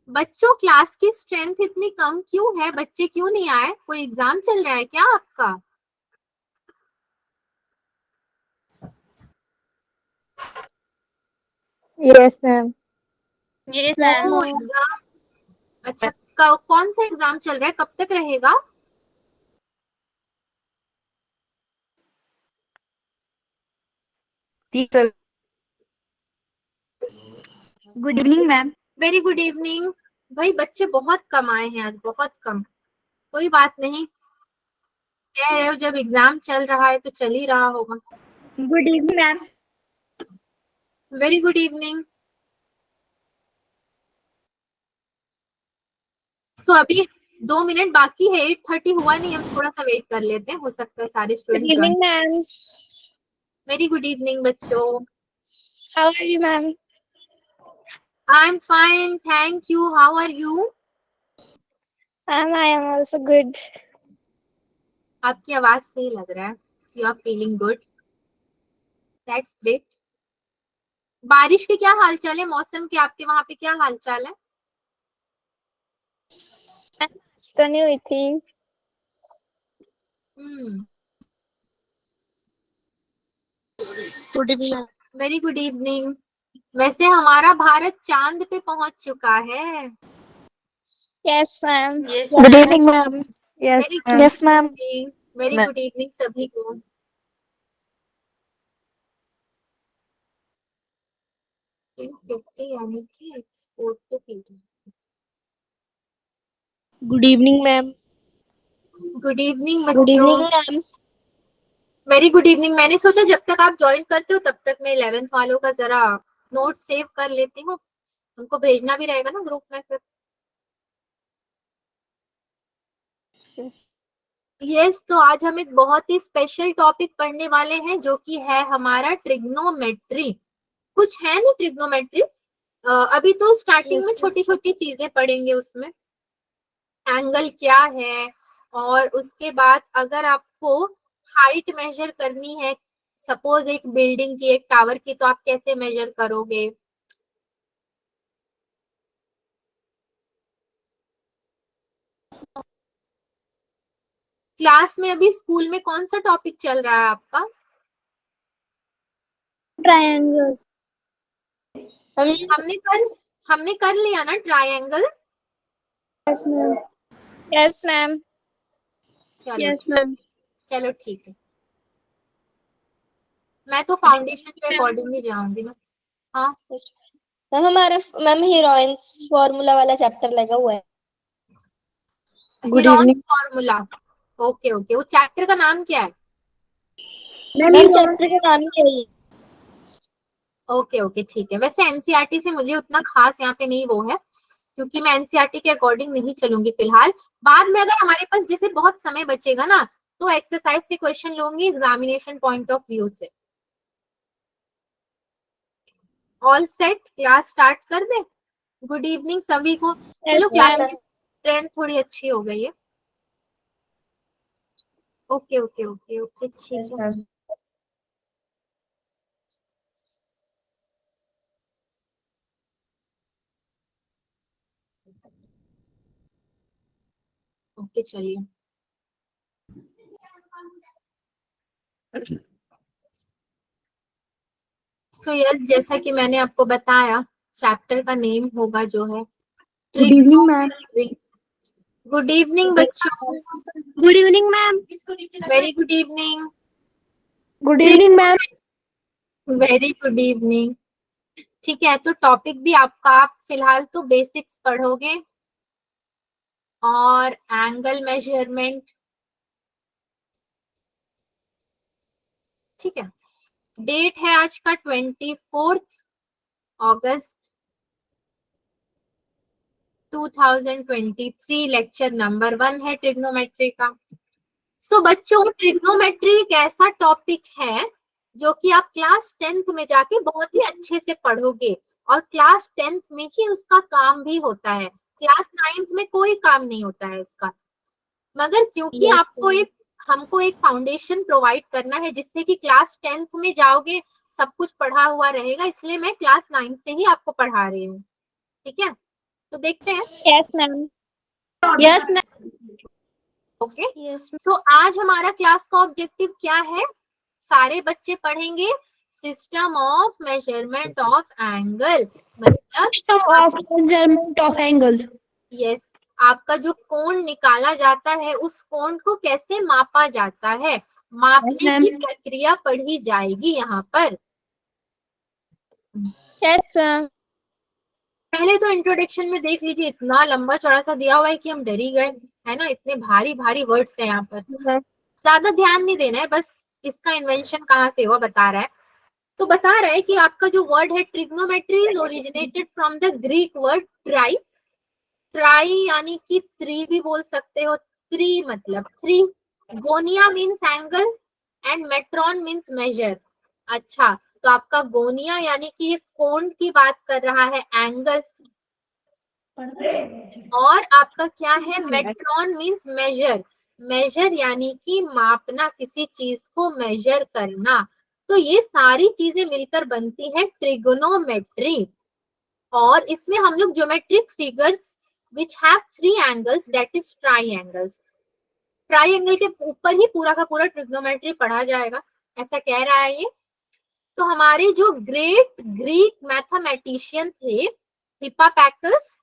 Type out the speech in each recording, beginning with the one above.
बच्चों क्लास की स्ट्रेंथ इतनी कम क्यों है? बच्चे क्यों नहीं आए? कोई एग्जाम चल रहा है क्या आपका? Yes ma'am. Yes ma'am. ओ एग्जाम, अच्छा कौन सा एग्जाम चल रहा है? कब तक रहेगा? Teacher. Good evening ma'am. Very good evening. भाई बच्चे बहुत कम आए हैं आज, बहुत कम। कोई बात नहीं, कह रहे हो जब एग्जाम चल रहा है तो चल ही रहा होगा। Good evening ma'am. Very good evening. So अभी 2 मिनट बाकी है, 8:30 हुआ नहीं, हम थोड़ा सा वेट कर लेते हैं, हो सकता है सारे good student join. Evening ma'am. Very good evening बच्चों। How are you ma'am? I am fine, thank you. How are you? Ma'am I am also good. आपकी आवाज से ही लग रहा है you are feeling good. That's great. बारिश के क्या हाल चाल है? मौसम के आपके वहां पे क्या हाल चाल है? तो नहीं हुई थी। Good evening. Very good evening. वैसे हमारा भारत चांद पे पहुंच चुका है। Yes ma'am. Good evening ma'am. Yes very ma'am. Yes ma'am. Good, very good evening सभी को। यानी कि export to PD. Good evening ma'am. Good evening good बच्चों। Evening ma'am. Very good evening. मैंने सोचा जब तक आप ज्वाइन करते हो तब तक मैं 11th वालों का जरा नोट सेव कर लेती हूँ, उनको भेजना भी रहेगा ना ग्रुप में फिर। यस, तो आज हम एक बहुत ही स्पेशल टॉपिक पढ़ने वाले हैं जो कि है हमारा ट्रिग्नोमेट्री। कुछ है नहीं ट्रिग्नोमेट्री, अभी तो स्टार्टिंग में छोटी छोटी चीजें पढ़ेंगे उसमें। एंगल क्या है, और उसके बाद अगर आपको हाइट मेजर करनी है, सपोज एक बिल्डिंग की, एक टावर की, तो आप कैसे मेजर करोगे। क्लास में अभी स्कूल में कौन सा टॉपिक चल रहा है आपका? ट्रायंगल्स। हमने कर लिया ना triangle. Yes ma'am. Yes ma'am. चलो यस मैम। चलो ठीक है, मैं तो फाउंडेशन के अकॉर्डिंग ही जाऊंगी ना। हाँ मैम हमारा मैम हीरोइंस फॉर्मूला वाला चैप्टर लगा हुआ है। Good Heron's evening formula. Okay okay, वो चैप्टर का नाम क्या है? मैम चैप्टर का नाम क्या है? ओके ओके ठीक है। वैसे एनसीईआरटी से मुझे उतना खास यहाँ पे नहीं वो है, क्योंकि मैं एनसीईआरटी के अकॉर्डिंग नहीं चलूंगी फिलहाल। बाद में अगर हमारे पास जैसे बहुत समय बचेगा ना, तो एक्सरसाइज के क्वेश्चन लूंगी एग्जामिनेशन पॉइंट ऑफ व्यू से। ऑल सेट, क्लास स्टार्ट कर दे। गुड इवनिंग सभी को। चलो यस क्लास मैम। की स्ट्रेंथ थोड़ी अच्छी हो गई है। ओके ओके ओके ओके ठीक यस है। मैम। ओके चलिए। सो यस, जैसा कि मैंने आपको बताया, चैप्टर का नेम होगा जो है good evening ma'am. Trigonometry. Good evening बच्चों। Good evening ma'am. Very good evening. Good evening ma'am. Very good evening. ठीक है, तो टॉपिक भी आपका, आप फिलहाल तो बेसिक्स पढ़ोगे और एंगल मेजरमेंट। ठीक है, डेट है आज का 24 अगस्त 2023। लेक्चर नंबर 1 है ट्रिग्नोमेट्री का। सो बच्चों, ट्रिग्नोमेट्री एक ऐसा टॉपिक है जो कि आप क्लास 10th में जाके बहुत ही अच्छे से पढ़ोगे, और क्लास 10th में ही उसका काम भी होता है। क्लास 9th में कोई काम नहीं होता है इसका। मगर क्योंकि आपको एक, हमको एक फाउंडेशन प्रोवाइड करना है जिससे कि क्लास 10th में जाओगे सब कुछ पढ़ा हुआ रहेगा, इसलिए मैं क्लास 9th से ही आपको पढ़ा रही हूँ। ठीक है, तो देखते हैं। Yes, ma'am. Yes, ma'am. Okay, Yes, ma'am. तो आज हमारा क्लास का ऑब्जेक्टिव क्या है? सारे बच्चे पढ़ेंगे system of measurement of angle, मतलब System of measurement of angle. Yes, आपका जो कोण निकाला जाता है उस कोण को कैसे मापा जाता है, मापने ma'am. की प्रक्रिया पढ़ी जाएगी यहाँ पर। Yes, ma'am. पहले तो इंट्रोडक्शन में देख लीजिए, इतना लंबा चौड़ा सा दिया हुआ है कि हम डर ही गए, है ना, इतने भारी भारी वर्ड्स हैं यहाँ पर। ज्यादा ध्यान नहीं देना है, बस इसका इन्वेंशन कहाँ से हुआ बता रहा है। तो बता रहा है कि आपका जो वर्ड है trigonometry is originated from the Greek word tri. Tri यानी कि थ्री भी बोल सकते हो, थ्री मतलब three, gonia means angle and metron means measure. अच्छा, तो आपका गोनिया यानी कि ये कोण की बात कर रहा है, एंगल, और आपका क्या है, मेट्रॉन मीन्स मेजर। मेजर यानी कि मापना, किसी चीज को मेजर करना। तो ये सारी चीजें मिलकर बनती है ट्रिगोनोमेट्री। और इसमें हम लोग geometric figures which have three angles that is triangles, triangle के ऊपर ही पूरा का पूरा ट्रिग्नोमेट्री पढ़ा जाएगा, ऐसा कह रहा है ये। तो हमारे जो ग्रेट ग्रीक मैथमेटिशियन थे हिप्पापैकस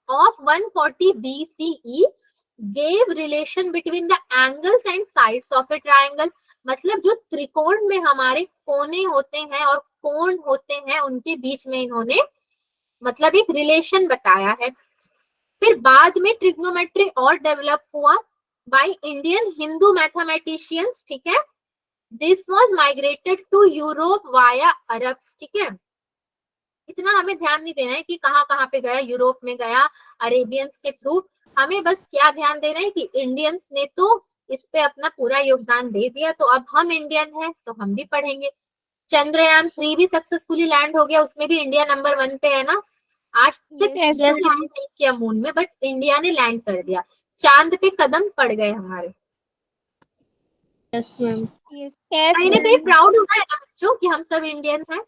of 140 BCE gave relation between the angles and sides of a triangle, मतलब जो त्रिकोण में हमारे कोने होते हैं और कोण होते हैं उनके बीच में इन्होंने मतलब एक रिलेशन बताया है। फिर बाद में ट्रिग्नोमेट्री और डेवलप हुआ बाय इंडियन हिंदू मैथमेटिशियंस, ठीक है। This was migrated to Europe via Arabs, ठीक है। इतना हमें ध्यान नहीं देना है कि कहाँ कहाँ पे गया, यूरोप में गया, अरेबियंस के थ्रू। हमें बस क्या ध्यान देना है कि इंडियंस ने तो इस पे अपना पूरा योगदान दे दिया, तो अब हम इंडियन हैं तो हम भी पढ़ेंगे। चंद्रयान 3 भी सक्सेसफुली लैंड हो गया, उसमें भी इंडिया नंबर 1 पे है ना। आज तक Yes, किसी ma'am. ने नहीं किया मून में, बट इंडिया ने लैंड कर दिया, चांद पे कदम पड़ गए हमारे। Yes, ma'am. Yes, कहीं ना कहीं प्राउड होना है ना बच्चों कि हम सब इंडियंस हैं,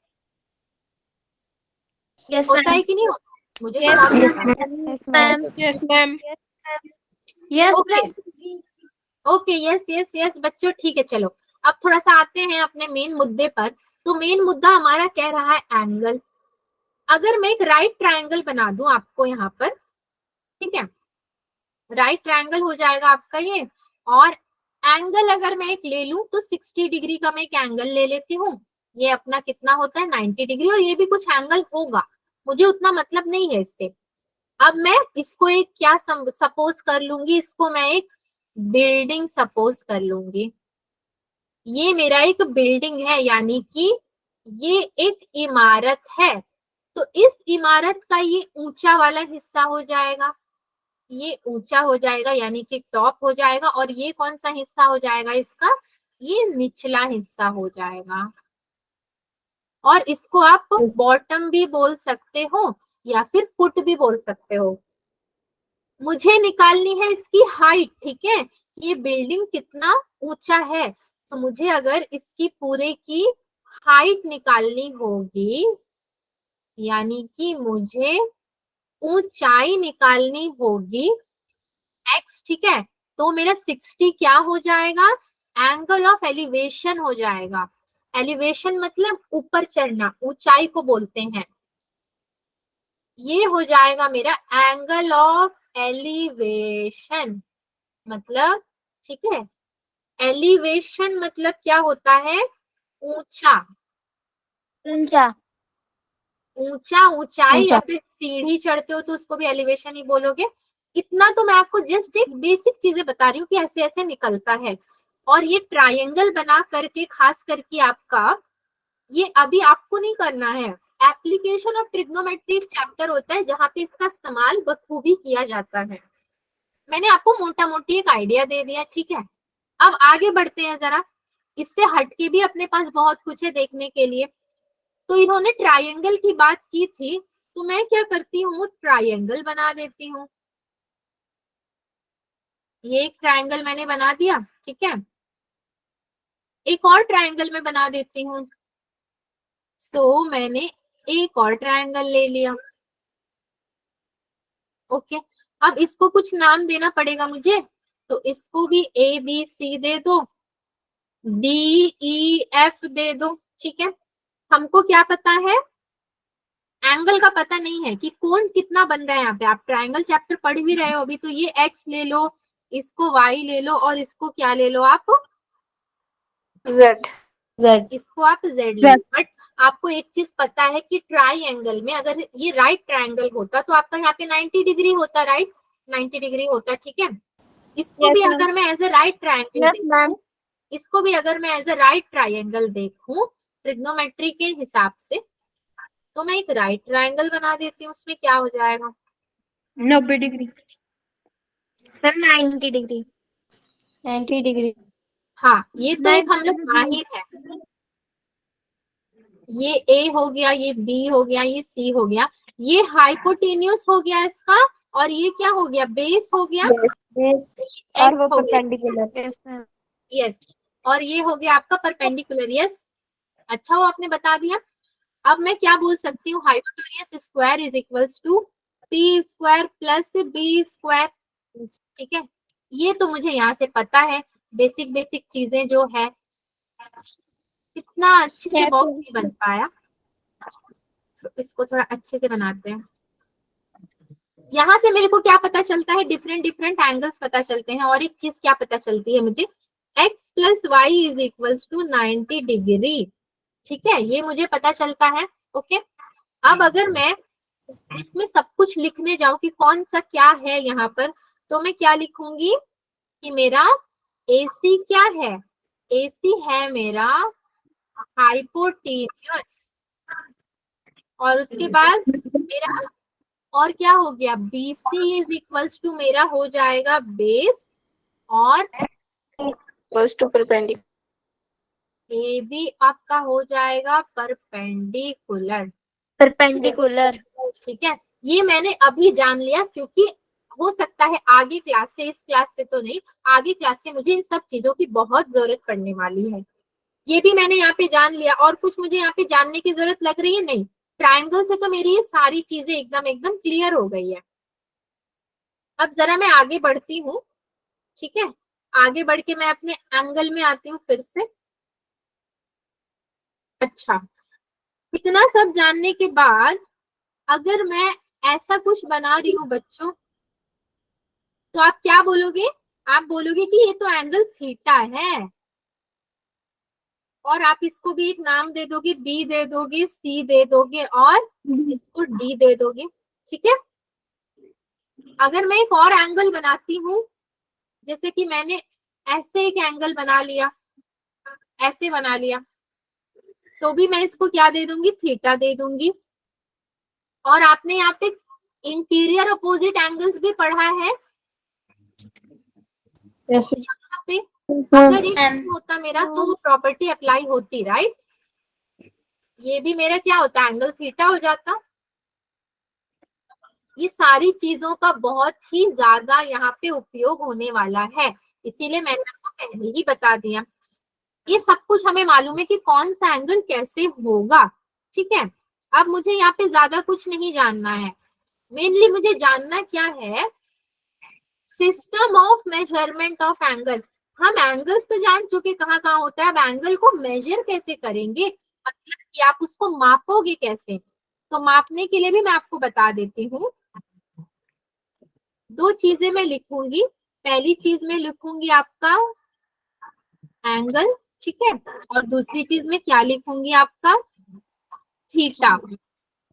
Yes, होता है ma'am. कि नहीं होता? मुझे तो Yes, बहुत Yes, होता है। ma'am. Yes, ma'am. Yes, ma'am. Yes, okay ma'am. Okay, yes yes yes बच्चों, ठीक है। चलो अब थोड़ा सा आते हैं अपने मेन मुद्दे पर। तो मेन मुद्दा हमारा कह रहा है एंगल। अगर मैं एक राइट ट्रायंगल बना दूं आपको यहाँ पर, ठीक है, राइट ट्रायंगल हो जाएगा आपका ये, और एंगल अगर मैं एक ले लूं तो 60 डिग्री का मैं एक एंगल ले लेती हूँ। ये अपना कितना होता है 90 डिग्री, और ये भी कुछ एंगल होगा, मुझे उतना मतलब नहीं है इससे। अब मैं इसको एक क्या सपोज कर लूंगी, इसको मैं एक बिल्डिंग सपोज कर लूंगी। ये मेरा एक बिल्डिंग है, यानी कि ये एक इमारत है। तो इस इमारत का ये ऊंचा वाला हिस्सा हो जाएगा, ये ऊंचा हो जाएगा यानी कि टॉप हो जाएगा, और ये कौन सा हिस्सा हो जाएगा इसका, ये निचला हिस्सा हो जाएगा। और इसको आप बॉटम भी बोल सकते हो या फिर फुट भी बोल सकते हो। मुझे निकालनी है इसकी हाइट, ठीक है, ये बिल्डिंग कितना ऊंचा है। तो मुझे अगर इसकी पूरे की हाइट निकालनी होगी, यानी कि मुझे ऊंचाई निकालनी होगी x, ठीक है, तो मेरा 60 क्या हो जाएगा, एंगल ऑफ एलिवेशन हो जाएगा। एलिवेशन मतलब ऊपर चढ़ना, ऊंचाई को बोलते हैं। ये हो जाएगा मेरा एंगल ऑफ एलिवेशन, मतलब ठीक है, एलिवेशन मतलब क्या होता है, ऊंचा, ऊंचा. ऊंचा, ऊंचाई, या ऊंचा. फिर सीढ़ी चढ़ते हो तो उसको भी एलिवेशन ही बोलोगे। इतना तो मैं आपको जस्ट एक बेसिक चीजें बता रही हूँ कि ऐसे ऐसे निकलता है। और ये ट्रायंगल बना करके खास करके आपका, ये अभी आपको नहीं करना है, एप्लीकेशन ऑफ ट्रिग्नोमेट्री चैप्टर होता है जहाँ पे इसका इस्तेमाल बखूबी किया जाता है। मैंने आपको मोटा मोटी एक आइडिया दे दिया, ठीक है। अब आगे बढ़ते हैं जरा, इससे हटके भी अपने पास बहुत कुछ है देखने के लिए। तो इन्होंने ट्रायंगल की बात की थी, तो मैं क्या करती हूँ, ट्रायंगल बना देती हूँ। ये एक ट्रायंगल मैंने बना दिया, ठीक है, एक और ट्रायंगल में बना देती हूँ। सो मैंने एक और ट्रायंगल ले लिया। ओके, अब इसको कुछ नाम देना पड़ेगा मुझे, तो इसको भी ए बी सी दे दो, डी ई एफ दे दो। ठीक है, हमको क्या पता है, एंगल का पता नहीं है कि कोण कितना बन रहा है। यहाँ पे आप ट्रायंगल चैप्टर पढ़ भी रहे हो अभी, तो ये एक्स ले लो, इसको वाई ले लो, और इसको क्या ले लो आप, जेड जेड इसको आप जेड ले लो। बट आपको एक चीज पता है कि ट्राइंगल में अगर ये राइट ट्राइंगल होता तो आपका यहाँ पे 90 डिग्री होता, राइट, 90 डिग्री होता। ठीक है, इसको Yes, भी ma'am. अगर मैं as a right triangle Yes, देखूं, ma'am. इसको भी अगर मैं एज ए राइट ट्राइंगल देखूं ट्रिग्नोमेट्री के हिसाब से, तो मैं एक राइट ट्राइंगल बना देती हूँ। उसमें क्या हो जाएगा, 90 डिग्री। Ma'am 90 degree 90 degree. हाँ ये तो एक हम लोग माहिर है। ये ए हो गया, ये बी हो गया, ये सी हो गया, ये हाइपोटेन्यूस हो गया इसका, और ये क्या हो गया, बेस हो गया, और वो एक्स हो गया। परपेंडिकुलर। यस, और ये हो गया आपका परपेंडिकुलर। यस, अच्छा वो आपने बता दिया। अब मैं क्या बोल सकती हूँ, hypotenuse square is equals to P square plus B square. ठीक है, ये तो मुझे यहाँ से पता है, बेसिक बेसिक चीजें जो है। कितना अच्छे से बॉक्स नहीं बन पाया, तो इसको थोड़ा अच्छे से बनाते हैं। यहाँ से मेरे को क्या पता चलता है, डिफरेंट डिफरेंट एंगल्स पता चलते हैं, और एक चीज क्या पता चलती है मुझे, x plus Y is equals to 90 degree. ठीक है, ये मुझे पता चलता है। ओके, अब अगर मैं इसमें सब कुछ लिखने जाऊं कि कौन सा क्या है यहाँ पर, तो मैं क्या लिखूंगी कि मेरा AC क्या है, AC है मेरा हाइपोटेन्यूस, और उसके बाद मेरा और क्या हो गया, BC इज इक्वल्स टू मेरा हो जाएगा बेस, और परपेंडिकुलर। AB आपका हो जाएगा परपेंडिकुलर। परपेंडिकुलर। ठीक है, ये मैंने अभी जान लिया, क्योंकि हो सकता है आगे क्लास से, इस क्लास से तो नहीं, आगे क्लास से मुझे इन सब चीजों की बहुत जरूरत पड़ने वाली है। ये भी मैंने यहाँ पे जान लिया, और कुछ मुझे यहाँ पे जानने की जरूरत लग रही है नहीं, ट्रायंगल से तो मेरी ये सारी चीजें एकदम एकदम क्लियर हो गई है। अब जरा मैं आगे बढ़ती हूँ। ठीक है, आगे बढ़ के मैं अपने एंगल में आती हूँ फिर से। अच्छा, इतना सब जानने के बाद अगर मैं ऐसा कुछ बना रही हूँ बच्चों, तो आप क्या बोलोगे, आप बोलोगे कि ये तो एंगल थीटा है, और आप इसको भी एक नाम दे दोगे, बी दे दोगे, सी दे दोगे, और इसको डी दे दोगे। ठीक है, अगर मैं एक और एंगल बनाती हूँ, जैसे कि मैंने ऐसे एक एंगल बना लिया, ऐसे बना लिया, तो भी मैं इसको क्या दे दूंगी, थीटा दे दूंगी। और आपने यहाँ पे इंटीरियर अपोजिट एंगल्स भी पढ़ा है। यहाँ पे अगर ये होता मेरा, तो वो प्रॉपर्टी अप्लाई होती, राइट, ये भी मेरा क्या होता, एंगल थीटा हो जाता। ये सारी चीजों का बहुत ही ज्यादा यहाँ पे उपयोग होने वाला है, इसीलिए मैंने आपको पहले ही बता दिया। ये सब कुछ हमें मालूम है कि कौन सा एंगल कैसे होगा। ठीक है, अब मुझे यहाँ पे ज्यादा कुछ नहीं जानना है, मेनली मुझे जानना क्या है, system of measurement of angle. हम एंगल्स तो जान चुके कहाँ कहाँ होता है, अब एंगल को मेजर कैसे करेंगे, मतलब कि आप उसको मापोगे कैसे, तो मापने के लिए भी मैं आपको बता देती हूँ। दो चीजें मैं लिखूंगी, पहली चीज में लिखूंगी आपका एंगल, ठीक है, और दूसरी चीज में क्या लिखूंगी, आपका theta,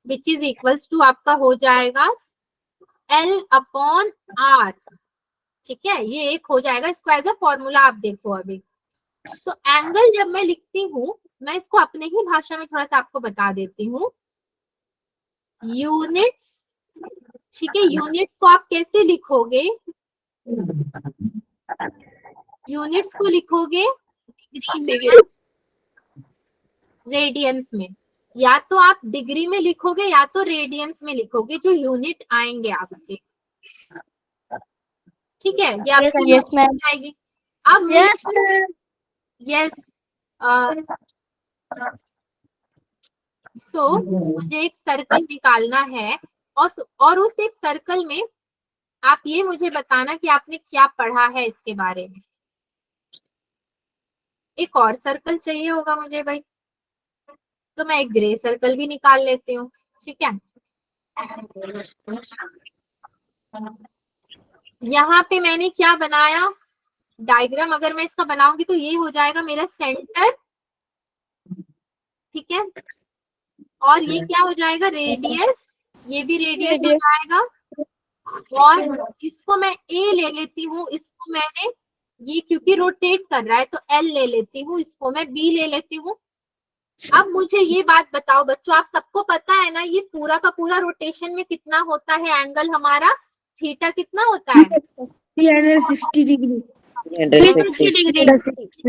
which is equals to आपका हो जाएगा L/R। ठीक है, ये एक हो जाएगा, इसको एज अ फॉर्मूला आप देखो अभी। तो एंगल जब मैं लिखती हूँ, मैं इसको अपने ही भाषा में थोड़ा सा आपको बता देती हूँ, यूनिट्स। ठीक है, यूनिट्स को आप कैसे लिखोगे, यूनिट्स को लिखोगे डिग्री रेडियंस में, या तो आप डिग्री में लिखोगे या तो रेडियंस में लिखोगे, जो यूनिट आएंगे आपके। ठीक है, ये आपकी Yes, ma'am. आएगी। अब यस, सो मुझे एक सर्कल निकालना है, और उस एक सर्कल में आप ये मुझे बताना कि आपने क्या पढ़ा है इसके बारे में। एक और सर्कल चाहिए होगा मुझे भाई, तो मैं एक ग्रे सर्कल भी निकाल लेती हूँ, ठीक है। यहाँ पे मैंने क्या बनाया, डायग्राम अगर मैं इसका बनाऊंगी तो ये हो जाएगा मेरा सेंटर, ठीक है। और ये क्या हो जाएगा, रेडियस, ये भी रेडियस हो Radius. जाएगा। और इसको मैं ए ले लेती हूँ, इसको मैंने, ये क्योंकि रोटेट कर रहा है तो एल ले लेती हूँ, इसको मैं बी ले लेती हूँ। अब मुझे ये बात बताओ बच्चों, आप सबको पता है ना ये पूरा का पूरा रोटेशन में कितना होता है एंगल हमारा, थीटा कितना होता है, 360 डिग्री। 360 degree.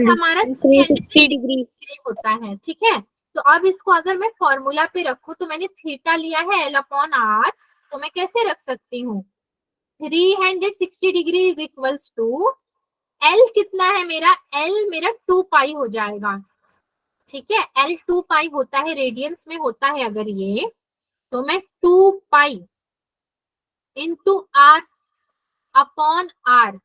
हमारा 360 degree. होता है, ठीक है। तो अब इसको अगर मैं फॉर्मूला पे रखूं, तो मैंने थीटा लिया है एल अपॉन आर, तो मैं कैसे रख सकती हूँ, 360 degree is equals to, L कितना है मेरा, एल मेरा 2 पाई हो जाएगा, ठीक है। एल 2 पाई होता है, रेडियंस में होता है अगर ये, तो मैं 2 pi into R upon R.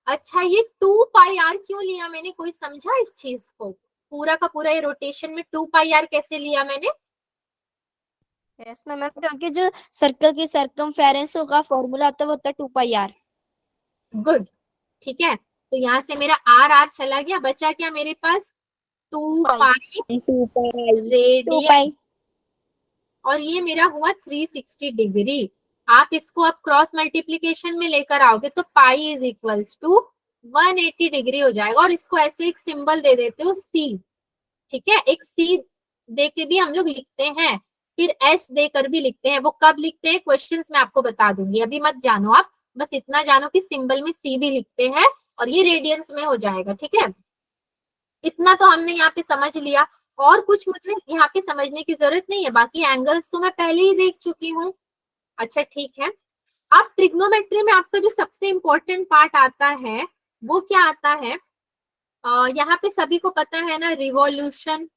अच्छा, ये 2 पाई आर क्यों लिया मैंने, कोई समझा इस चीज को, पूरा का पूरा ये रोटेशन में 2 पाई आर कैसे लिया मैंने। यस मैम, क्योंकि जो सर्कल की सर्कमफेरेंस होगा फॉर्मूला आता है वो होता है 2πr। गुड, ठीक है। तो यहाँ से मेरा आर आर चला गया, बचा क्या मेरे पास, 2 पाई 2π रेडियन, और ये मेरा हुआ 360 डिग्री। आप इसको अब क्रॉस मल्टीप्लीकेशन में लेकर आओगे तो pi is equals to 180 degree हो जाएगा। और इसको ऐसे एक सिंबल दे देते हो सी, ठीक है, एक सी दे के भी हम लोग लिखते हैं, फिर एस देकर भी लिखते हैं। वो कब लिखते हैं क्वेश्चंस में आपको बता दूंगी, अभी मत जानो आप, बस इतना जानो कि सिंबल में सी भी लिखते हैं और ये रेडियंस में हो जाएगा, ठीक है। इतना तो हमने यहाँ पे समझ लिया, और कुछ मुझे यहाँ पे समझने की जरूरत नहीं है, बाकी एंगल्स तो मैं पहले ही देख चुकी हूँ। अच्छा ठीक है, अब ट्रिग्नोमेट्री में आपका जो सबसे इंपॉर्टेंट पार्ट आता है वो क्या आता है, यहाँ पे सभी को पता है ना, रिवॉल्यूशन।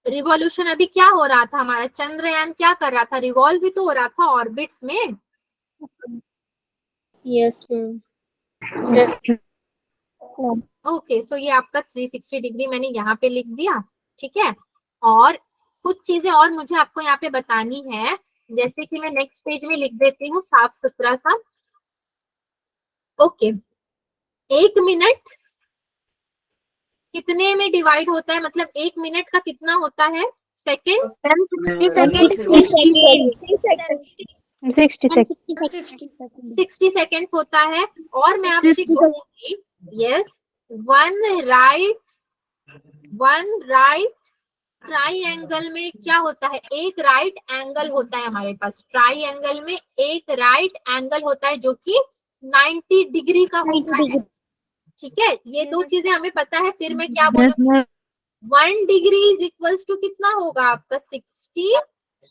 रिवॉल्यूशन अभी क्या हो रहा था, हमारा चंद्रयान क्या कर रहा था, रिवॉल्व भी तो हो रहा था ऑर्बिट्स में। Yes ma'am. ओके, सो ये आपका 360 डिग्री मैंने यहाँ पे लिख दिया, ठीक है। और कुछ चीजें और मुझे आपको यहाँ पे बतानी है, जैसे कि मैं नेक्स्ट पेज में लिख देती हूँ साफ सुथरा सा। ओके, 1 मिनट कितने में डिवाइड होता है, मतलब 1 मिनट का कितना होता है सेकेंड, 60 सेकंड 60 सेकेंड्स होता है। और मैं आपसे कहूंगी, यस, वन राइट ट्राइंगल में क्या होता है, एक राइट एंगल होता है हमारे पास, ट्राइंगल में एक राइट एंगल होता है जो कि 90 डिग्री का होता है, ठीक है। ये दो चीजें हमें पता है। फिर मैं क्या बोलूँ, 1 डिग्री इज इक्वल्स टू कितना होगा आपका, 60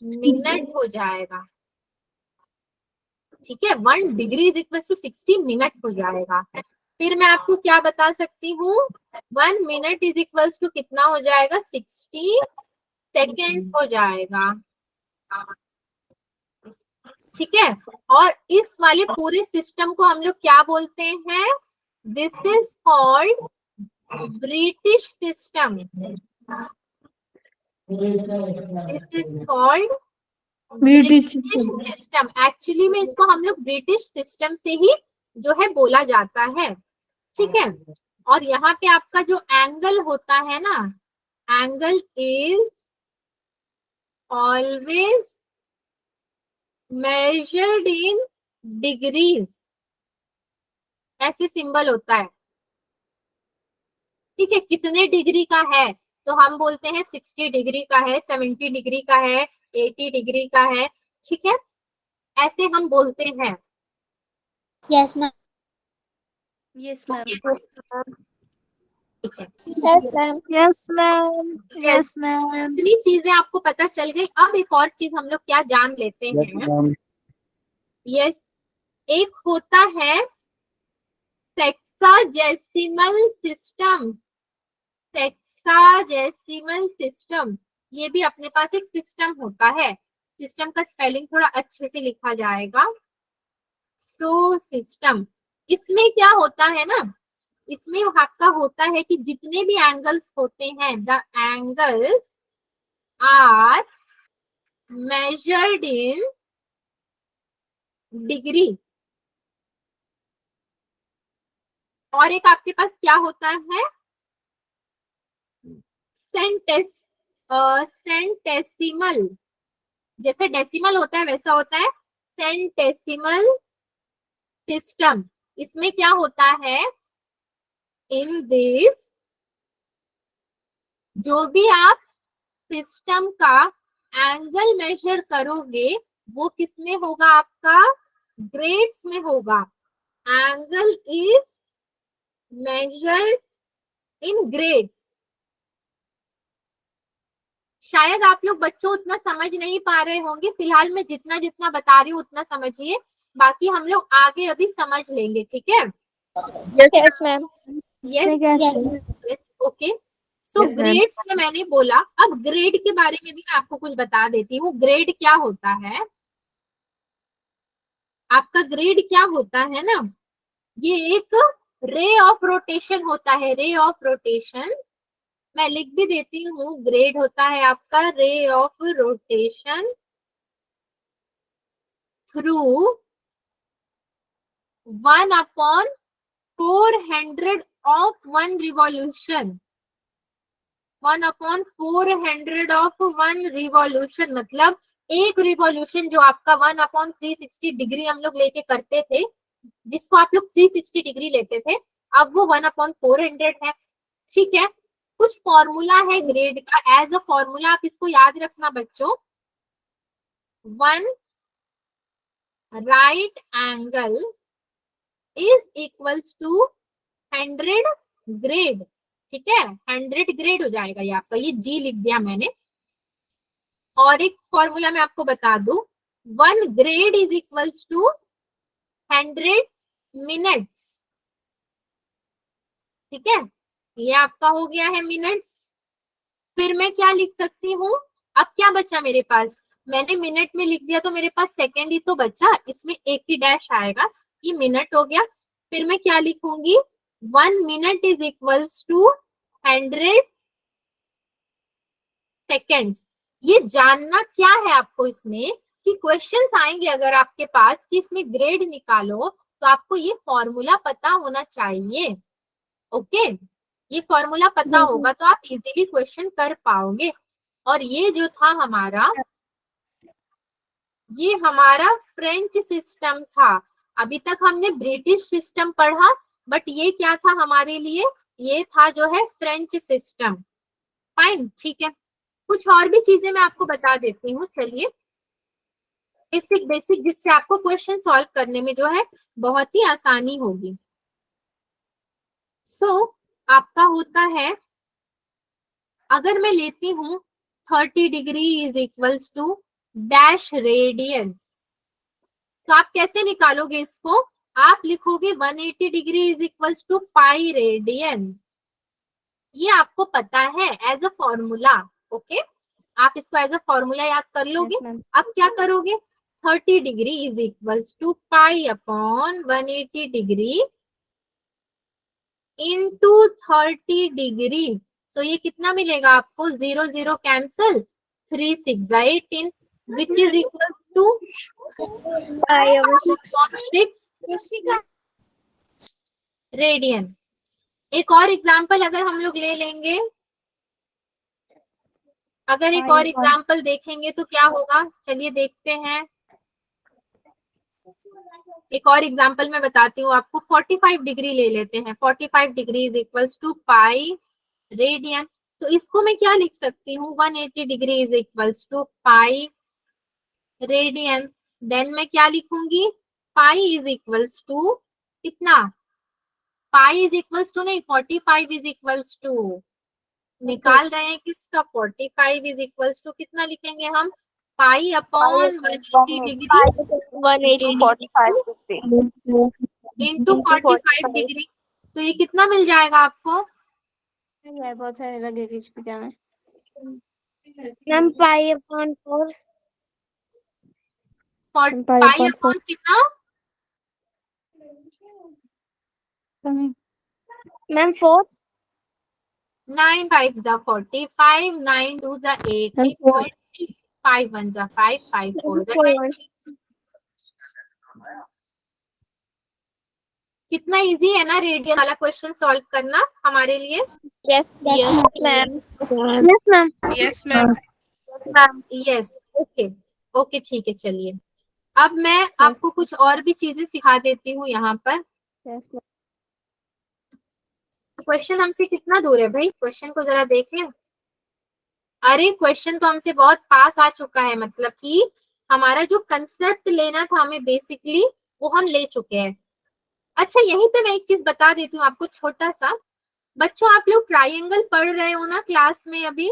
मिनट हो जाएगा, ठीक है। 1 degree is equals to 60 minute हो जाएगा। फिर मैं आपको क्या बता सकती हूँ, 1 मिनट इज इक्वल्स टू कितना हो जाएगा, 60 सेकेंड्स हो जाएगा, ठीक है। और इस वाले पूरे सिस्टम को हम लोग क्या बोलते हैं, this is called British system, this is called British system. Actually में इसको हम लोग ब्रिटिश सिस्टम से ही जो है बोला जाता है, ठीक है। और यहाँ पे आपका जो एंगल होता है ना, angle is always measured in degrees, ऐसे सिंबल होता है, ठीक है। कितने डिग्री का है, तो हम बोलते हैं 60 डिग्री का है, 70 डिग्री का है, 80 डिग्री का है, ठीक है, ऐसे हम बोलते हैं। Yes ma'am. Yes ma'am. ठीक है, यस मैम। यस मैम, इतनी चीजें आपको पता चल गई। अब एक और चीज हम लोग क्या जान लेते हैं, यस, एक होता है सेक्साजेसिमल सिस्टम, सेक्साजेसिमल सिस्टम, ये भी अपने पास एक सिस्टम होता है। सिस्टम का स्पेलिंग थोड़ा अच्छे से लिखा जाएगा, सो सिस्टम, इसमें क्या होता है ना, इसमें आपका होता है कि जितने भी एंगल्स होते हैं, the angles are measured in degree. और एक आपके पास क्या होता है, सेंटेसिमल, जैसे डेसिमल होता है वैसा होता है सेंटेसिमल सिस्टम। इसमें क्या होता है, इन दिस जो भी आप सिस्टम का एंगल मेजर करोगे वो किस में होगा, आपका ग्रेड्स में होगा। Angle is measured in grades. शायद आप लोग बच्चों उतना समझ नहीं पा रहे होंगे, फिलहाल मैं जितना जितना बता रही हूँ उतना समझिए, बाकी हम लोग आगे अभी समझ लेंगे, ठीक है। Yes ma'am. Yes yes, okay. So Yes, ma'am. Grades में मैंने बोला, अब ग्रेड के बारे में भी मैं आपको कुछ बता देती हूँ। ग्रेड क्या होता है, आपका ग्रेड क्या होता है ना, ये एक रे ऑफ रोटेशन होता है, रे ऑफ रोटेशन। मैं लिख भी देती हूँ, ग्रेड होता है आपका ray of rotation through 1/400 of 1 revolution. 1/400 of 1 revolution मतलब एक रिवॉल्यूशन जो आपका 1/360 डिग्री हम लोग लेके करते थे, जिसको आप लोग 360 डिग्री लेते थे, अब वो 1/400 है, ठीक है। कुछ फॉर्मूला है ग्रेड का, एज अ फॉर्मूला आप इसको याद रखना बच्चों। 1 right angle is equals to 100 grade, ठीक है। 100 ग्रेड हो जाएगा ये आपका, ये जी लिख दिया मैंने। और एक फॉर्मूला मैं आपको बता दूं, 1 grade is equals to 100 minutes, ठीक है। ये आपका हो गया है मिनट्स। फिर मैं क्या लिख सकती हूँ, अब क्या बचा मेरे पास, मैंने मिनट में लिख दिया तो मेरे पास सेकंड ही तो बचा, इसमें एक ही डैश आएगा, ये मिनट हो गया। फिर मैं क्या लिखूंगी, 1 minute is equals to 100 seconds. ये जानना क्या है आपको इसमें, कि क्वेश्चंस आएंगे अगर आपके पास कि इसमें ग्रेड निकालो, तो आपको ये फॉर्मूला पता होना चाहिए, ओके। ये फॉर्मूला पता होगा तो आप इजीली क्वेश्चन कर पाओगे। और ये जो था हमारा, ये हमारा फ्रेंच सिस्टम था। अभी तक हमने ब्रिटिश सिस्टम पढ़ा, बट ये क्या था हमारे लिए, ये था जो है फ्रेंच सिस्टम। फाइन, ठीक है। कुछ और भी चीजें मैं आपको बता देती हूँ, चलिए। बेसिक बेसिक, जिससे आपको क्वेश्चन सॉल्व करने में जो है बहुत ही आसानी होगी। सो आपका होता है, अगर मैं लेती हूँ 30 degree is equals to dash radian, तो आप कैसे निकालोगे इसको, आप लिखोगे 180 degree is equals to pi radian. ये आपको पता है एज अ फॉर्मूला, ओके। आप इसको एज अ फॉर्मूला याद कर लोगे। Yes, ma'am. अब क्या करोगे, 30 degree is equals to pi upon 180 degree into 30 degree. So ये कितना मिलेगा आपको, 0 0 cancel, 3 6 18, which is equal to 6 radian. एक और एग्जांपल अगर हम लोग ले लेंगे, अगर एक और एग्जांपल देखेंगे तो क्या होगा, चलिए देखते हैं। एक और एग्जांपल मैं बताती हूँ आपको, 45 डिग्री ले लेते हैं। 45 degree is equals to pi radian. तो इसको मैं क्या लिख सकती हूँ, 180 degree is equals to pi radian. Then मैं क्या लिखूंगी, पाई इज इक्वल्स टू कितना, पाई इज इक्वल्स टू नहीं, 45 इज इक्वल्स टू, निकाल रहे हैं किसका, 45 इज इक्वल्स टू कितना लिखेंगे हम, पाई अपॉन 180 डिग्री 180 इंटू 45 डिग्री। तो ये कितना मिल जाएगा आपको, बहुत सारे लगेगा इस पे जाना। मैम पाई अपॉन 4, पाई अपॉन कितना, मैम 4 9 5 जा 45, 9 2 जा 18, 20, 5 1 जा 5, 5 4 जा 20। कितना इजी है ना रेडियन वाला क्वेश्चन सॉल्व करना हमारे लिए। Yes ma'am yes ma'am Yes, ma'am. Yes okay okay ठीक है चलिए। अब मैं आपको कुछ और भी चीजें सिखा देती हूँ यहाँ पर। क्वेश्चन हमसे कितना दूर है भाई, क्वेश्चन को जरा देख लें। अरे क्वेश्चन तो हमसे बहुत पास आ चुका है, मतलब कि हमारा जो कंसेप्ट लेना था हमें बेसिकली वो हम ले चुके हैं। अच्छा यहीं पे मैं एक चीज बता देती हूँ आपको छोटा सा। बच्चों आप लोग ट्रायंगल पढ़ रहे हो ना क्लास में अभी?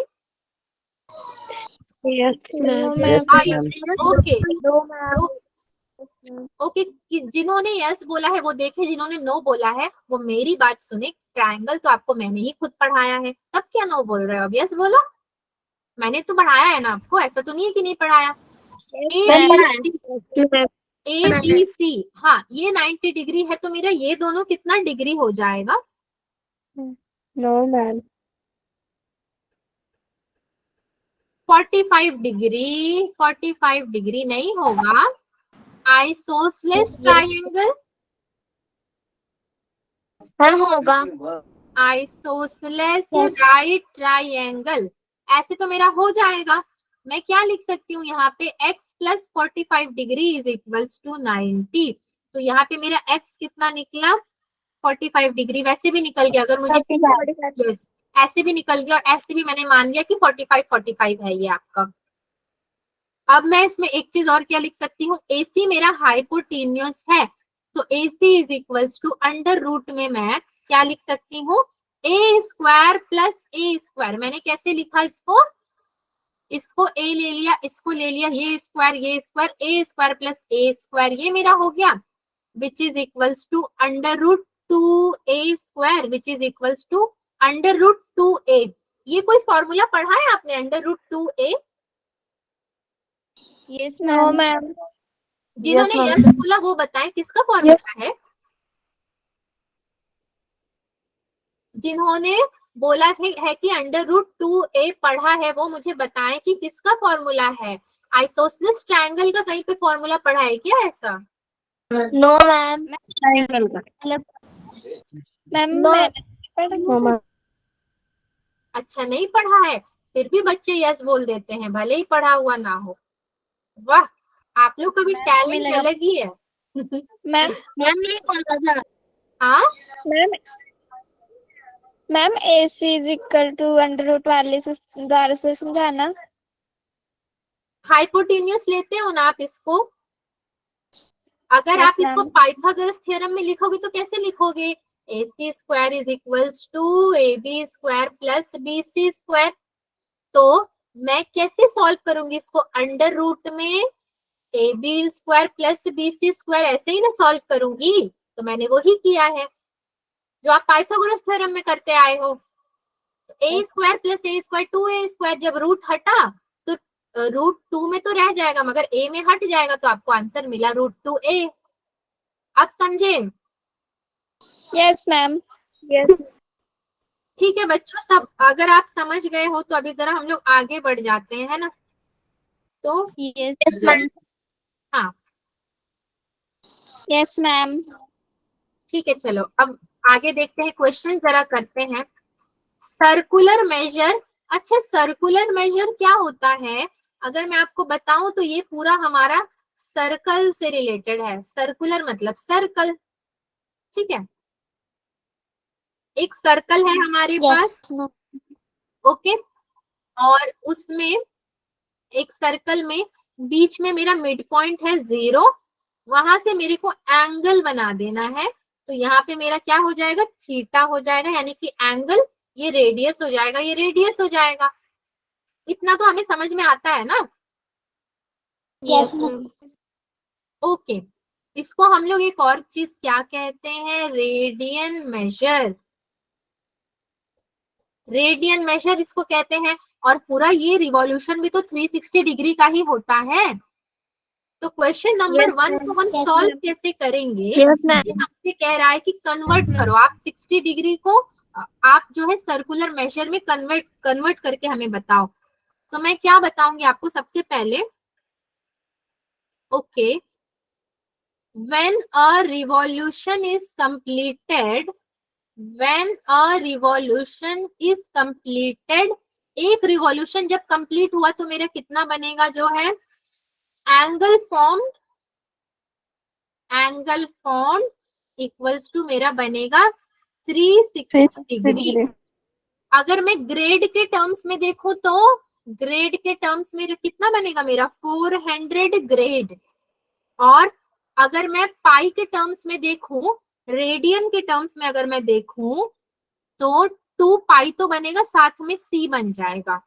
ओके ओके जिन्होंने यस बोला है वो देखे, जिन्होंने नो बोला है वो मेरी बात सुने। ट्रायंगल तो आपको मैंने ही खुद पढ़ाया है, तब क्या नो बोल रहे हो? अब यस बोलो, मैंने तो पढ़ाया है ना आपको, ऐसा तो नहीं है कि नहीं पढ़ाया। ए बी सी, हाँ ये 90 डिग्री है तो मेरा ये दोनों कितना डिग्री हो जाएगा? No, ma'am. 45 डिग्री। 45 डिग्री नहीं होगा। आइसोसेलेस ट्रायंगल, मैम होगा आइसोसेलेस राइट ट्रायंगल, ऐसे तो मेरा हो जाएगा। मैं क्या लिख सकती हूँ यहाँ पे x plus 45 degree is equals to 90। तो यहाँ पे मेरा x कितना निकला? 45 डिग्री। वैसे भी निकल गया अगर मुझे, यस ऐसे भी निकल गया और ऐसे भी मैंने मान लिया कि 45 है ये आपका। अब मैं इसमें एक चीज और क्या लिख सकती हूँ, AC मेरा हाइपोटेन्यूस है, so AC is equals to under root में मैं क्या लिख सकती हूँ, A square plus A square. मैंने कैसे लिखा इसको, इसको a ले लिया, इसको ले लिया, ये square A square plus A square, ये मेरा हो गया, which is equals to under root 2a square which is equals to under root 2a। ये कोई फॉर्मूला पढ़ा है आपने under root 2a? Yes ma'am जिन्होंने यस बोला वो बताएं किसका फॉर्मूला है। जिन्होंने बोला है कि अंडर रूट 2a पढ़ा है वो मुझे बताएं कि किसका फॉर्मूला है। आइसोसेलेस ट्रायंगल का कहीं पे फॉर्मूला पढ़ा है क्या ऐसा? नो मैम Triangle का. मैम अच्छा नहीं पढ़ा है, फिर भी बच्चे यस बोल देते हैं भले ही पढ़ा हुआ ना हो। वाह, आप लोग का भी टैलेंट अलग ही है। मैम नहीं बोला था हाँ ma'am AC is equal to under root वाले से द्वारा से समझाना। हाइपोटेन्यूस लेते हो ना आप इसको, अगर आप इसको पाइथागोरस थ्योरम में लिखोगे तो कैसे लिखोगे, AC square is equals to AB square plus BC square. तो मैं कैसे सॉल्व करूंगी इसको, अंडर रूट में AB square plus BC square ऐसे ही ना सॉल्व करूंगी। तो मैंने वही किया है जो आप पाइथागोरस थ्योरम में करते आए हो। तो A square plus A square 2A square, जब रूट हटा तो रूट 2 में तो रह जाएगा मगर A में हट जाएगा, तो आपको आंसर मिला रूट 2A। आप समझे? यस मैम ठीक है बच्चों, सब अगर आप समझ गए हो तो अभी जरा हम लोग आगे बढ़ जाते हैं, है ना। तो यस मैम हाँ यस मैम ठीक है चलो अब आगे देखते हैं, क्वेश्चन जरा करते हैं। सर्कुलर मेजर, अच्छा सर्कुलर मेजर क्या होता है अगर मैं आपको बताऊं तो ये पूरा हमारा सर्कल से रिलेटेड है। सर्कुलर मतलब सर्कल, ठीक है। एक सर्कल है हमारे पास, ओके, और उसमें एक सर्कल में बीच में मेरा मिड पॉइंट है 0, वहां से मेरे को एंगल बना देना है। तो यहाँ पे मेरा क्या हो जाएगा, थीटा हो जाएगा, यानी कि एंगल, ये रेडियस हो जाएगा, ये रेडियस हो जाएगा। इतना तो हमें समझ में आता है ना। यस ओके, इसको हम लोग एक और चीज क्या कहते हैं, रेडियन मेजर। रेडियन मेजर इसको कहते हैं। और पूरा ये रिवॉल्यूशन भी तो 360 डिग्री का ही होता है। तो क्वेश्चन नंबर Yes, 1 ma'am. को हम Yes, सॉल्व ma'am. कैसे करेंगे? Yes, ma'am. ये हमसे कह रहा है कि कन्वर्ट Yes, ma'am. करो, आप 60 डिग्री को आप जो है सर्कुलर मेजर में कन्वर्ट करके हमें बताओ। तो मैं क्या बताऊंगी आपको सबसे पहले? Okay, when a revolution is completed, when a revolution is completed, एक रिवॉल्यूशन जब कंप्लीट हुआ तो मेरा कितना बनेगा जो है एंगल फॉर्म इक्वल्स टू मेरा बनेगा 360 डिग्री। अगर मैं ग्रेड के टर्म्स में देखूं तो ग्रेड के टर्म्स में कितना बनेगा मेरा 400 ग्रेड। और अगर मैं पाई के टर्म्स में देखूं, रेडियन के टर्म्स में अगर मैं देखूं तो 2 पाई तो बनेगा, साथ में सी बन जाएगा।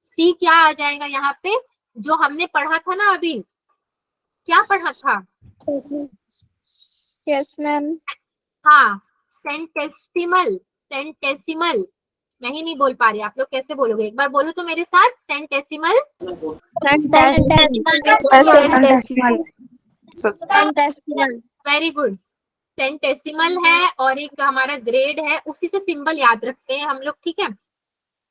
सी क्या आ जाएगा यहाँ पे? जो हमने पढ़ा था ना अभी, क्या पढ़ा था? Yes, ma'am. हाँ, सेंटेसिमल। मैं ही नहीं बोल पा रही, आप लोग कैसे बोलोगे? एक बार बोलो तो मेरे साथ, सेंटेसिमल। Very good. सेंटेसिमल है और एक हमारा ग्रेड है, उसी से सिंबल याद रखते हैं हम लोग, ठीक है।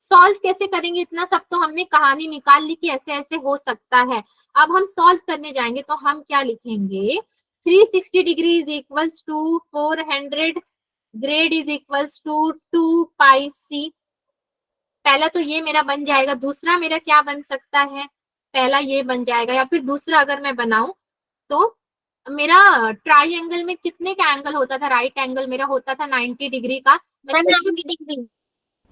सॉल्व कैसे करेंगे? इतना सब तो हमने कहानी निकाल ली कि ऐसे ऐसे हो सकता है। अब हम सॉल्व करने जाएंगे तो हम क्या लिखेंगे? 360 degree is equals to 400 grade is equals to 2 pi C. पहला तो ये मेरा बन जाएगा। दूसरा मेरा क्या बन सकता है? पहला ये बन जाएगा, या फिर दूसरा अगर मैं बनाऊं तो मेरा ट्राइंगल में कितने का एंगल होता था? राइट एंगल मेरा होता था 90 डिग्री का। मैंने 90 डिग्री।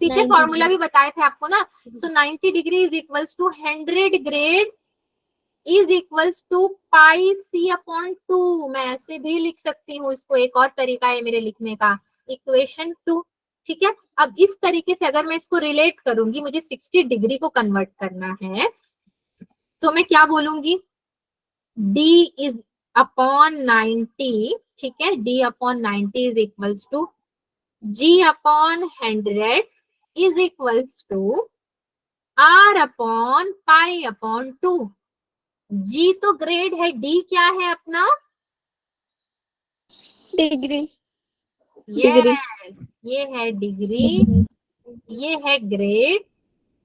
पीछे फॉर्मूला भी बताए थे आपको ना। So 90 degree is equals to 100 grade is equals to pi C upon 2। मैं ऐसे भी लिख सकती हूँ इसको, एक और तरीका है मेरे लिखने का, इक्वेशन 2। ठीक है, अब इस तरीके से अगर मैं इसको रिलेट करूंगी, मुझे 60 डिग्री को कन्वर्ट करना है, तो मैं क्या बोलूंगी? d इज अपॉन 90, ठीक है, d upon 90 is equals to g upon 100 is equals to r upon pi upon 2। g तो ग्रेड है, d क्या है अपना? Degree. यस, ये है डिग्री, ये है ग्रेड,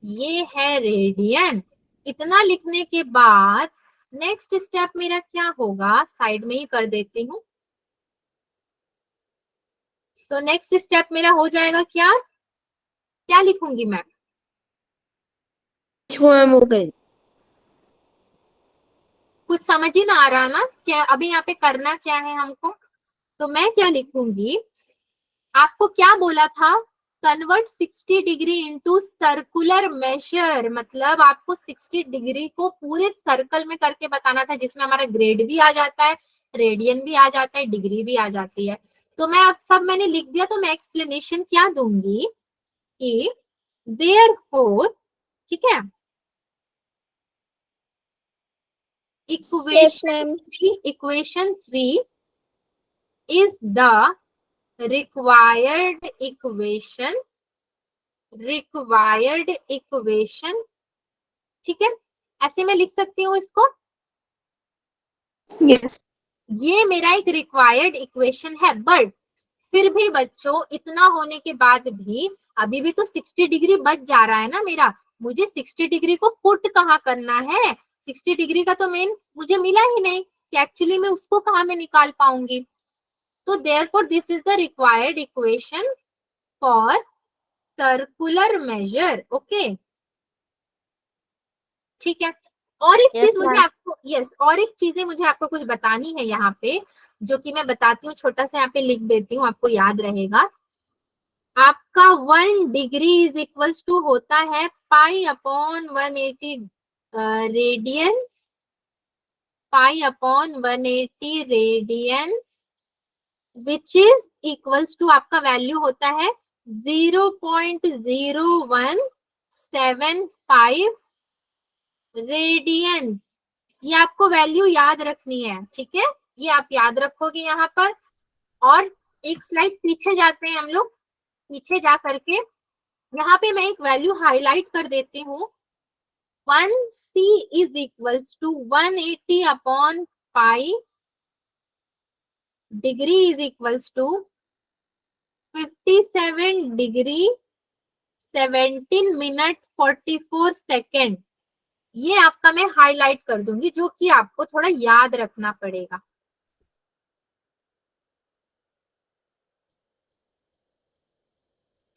ये है रेडियन। इतना लिखने के बाद नेक्स्ट स्टेप मेरा क्या होगा? साइड में ही कर देती हूँ। सो नेक्स्ट स्टेप मेरा हो जाएगा क्या? क्या लिखूंगी मैं? कुछ समझ ही ना आ रहा ना क्या अभी यहाँ पे करना क्या है हमको? तो मैं क्या लिखूंगी? आपको क्या बोला था? Convert 60 degree into circular measure, मतलब आपको 60 डिग्री को पूरे सर्कल में करके बताना था, जिसमें हमारा ग्रेड भी आ जाता है, रेडियन भी आ जाता है, डिग्री भी आ जाती है। तो मैं अब सब मैंने लिख दिया, तो मैं एक्सप्लेनेशन क्या दूंगी कि देयरफॉर, ठीक है, Yes, ma'am. Equation 3 is the required equation, ठीक है, ऐसे मैं लिख सकती हूँ इसको। Yes. ये मेरा एक रिक्वायर्ड इक्वेशन है, बट फिर भी बच्चों इतना होने के बाद भी अभी भी तो 60 डिग्री बच जा रहा है ना मेरा। मुझे 60 डिग्री को पुट कहाँ करना है? 60 डिग्री का तो मेन मुझे मिला ही नहीं कि एक्चुअली मैं उसको कहाँ में निकाल पाऊंगी। तो therefore this is the required equation for circular measure. Okay, ठीक है। और एक चीज मुझे आपको, यस, और एक चीजें मुझे आपको कुछ बतानी है यहाँ पे, जो कि मैं बताती हूँ, छोटा सा यहाँ पे लिख देती हूँ, आपको याद रहेगा। आपका 1 डिग्री इज इक्वल्स टू होता है pi upon 180 radians, pi upon 180 radians, which is equals to आपका वैल्यू होता है 0.0175 रेडियंस। ये आपको वैल्यू याद रखनी है, ठीक है, ये आप याद रखोगे यहाँ पर। और एक स्लाइड पीछे जाते हैं हम लोग, पीछे जा करके यहाँ पे मैं एक वैल्यू हाईलाइट कर देती हूँ। 1c is equals to 180 upon pi degree is equals to 57 degree 17 minute 44 second. ये आपका मैं हाईलाइट कर दूंगी, जो कि आपको थोड़ा याद रखना पड़ेगा।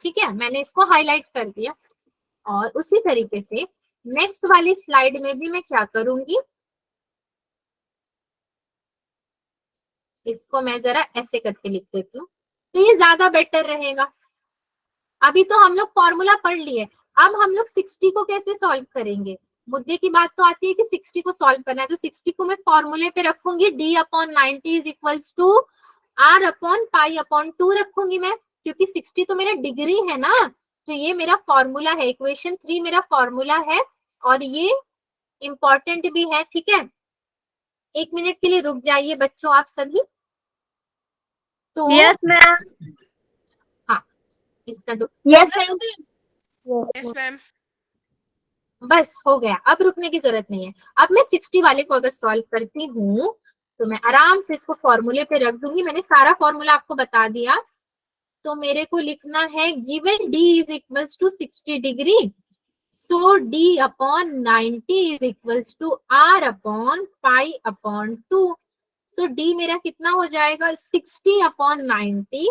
ठीक है, मैंने इसको हाईलाइट कर दिया। और उसी तरीके से नेक्स्ट वाली स्लाइड में भी मैं क्या करूंगी, इसको मैं जरा ऐसे करके लिख देती हूँ, तो ये ज्यादा बेटर रहेगा। अभी तो हम लोग फॉर्मूला पढ़ लिए, अब हम लोग 60 को कैसे सॉल्व करेंगे। मुद्दे की बात तो आती है कि 60 को सॉल्व करना है, तो 60 को मैं फॉर्मूले पे रखूंगी, d/90 is equals to r/π/2 रखूंगी मैं, क्योंकि 60 तो मेरा डिग्री है ना, तो ये मेरा फॉर्मूला है, इक्वेशन 3 मेरा फॉर्मूला है और ये इंपॉर्टेंट भी है। ठीक है, 1 मिनट के लिए रुक जाइए बच्चों आप सभी। तो यस मैम। हाँ, इसका यस मैम। Yes ma'am. बस हो गया, अब रुकने की जरूरत नहीं है। अब मैं 60 वाले को अगर सॉल्व करती हूँ तो मैं आराम से इसको फॉर्मूले पे रख दूंगी। मैंने सारा फॉर्मूला आपको बता दिया, तो मेरे को लिखना है given d is equals to 60 degree, so d/90 is equals to r/π/2। So d मेरा कितना हो जाएगा, 60/90,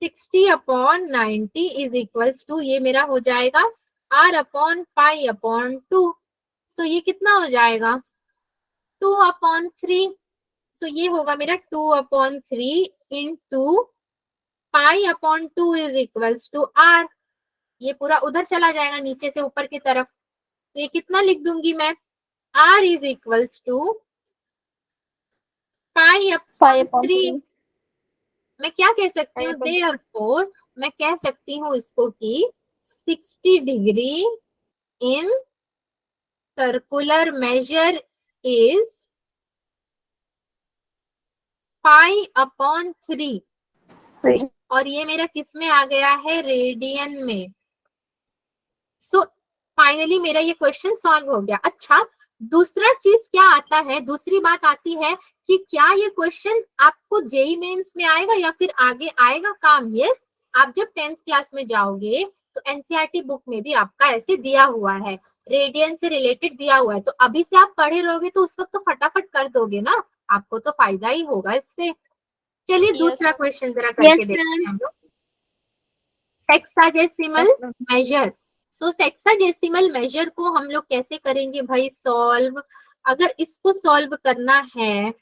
60/90 इज इक्वल्स टू, ये मेरा हो जाएगा r/π/2। सो ये कितना हो जाएगा, 2/3। सो ये होगा मेरा 2/3 into π/2 is equals to r। ये पूरा उधर चला जाएगा नीचे से ऊपर की तरफ, तो ये कितना लिख दूंगी मैं, r इज इक्वल्स टू π/3। मैं क्या कह सकती हूँ, देयरफॉर मैं कह सकती हूँ इसको कि 60 degree in circular measure is π/3, और ये मेरा किस में आ गया है, रेडियन में। सो फाइनली मेरा ये क्वेश्चन सॉल्व हो गया। अच्छा, दूसरा चीज क्या आता है, दूसरी बात आती है कि क्या ये क्वेश्चन आपको जेई मेंस में आएगा या फिर आगे आएगा काम। यस, आप जब 10th क्लास में जाओगे तो एनसीईआरटी बुक में भी आपका ऐसे दिया हुआ है, रेडियन से रिलेटेड दिया हुआ है, तो अभी से आप पढ़े रहोगे तो उस वक्त तो फटाफट कर दोगे ना, आपको तो फायदा ही होगा इससे। चलिए दूसरा क्वेश्चन जरा करके देखते हैं हम लोग। Sexagesimal measure. So sexagesimal measure को हम लोग कैसे करेंगे भाई सॉल्व। अगर इसको सॉल्व करना है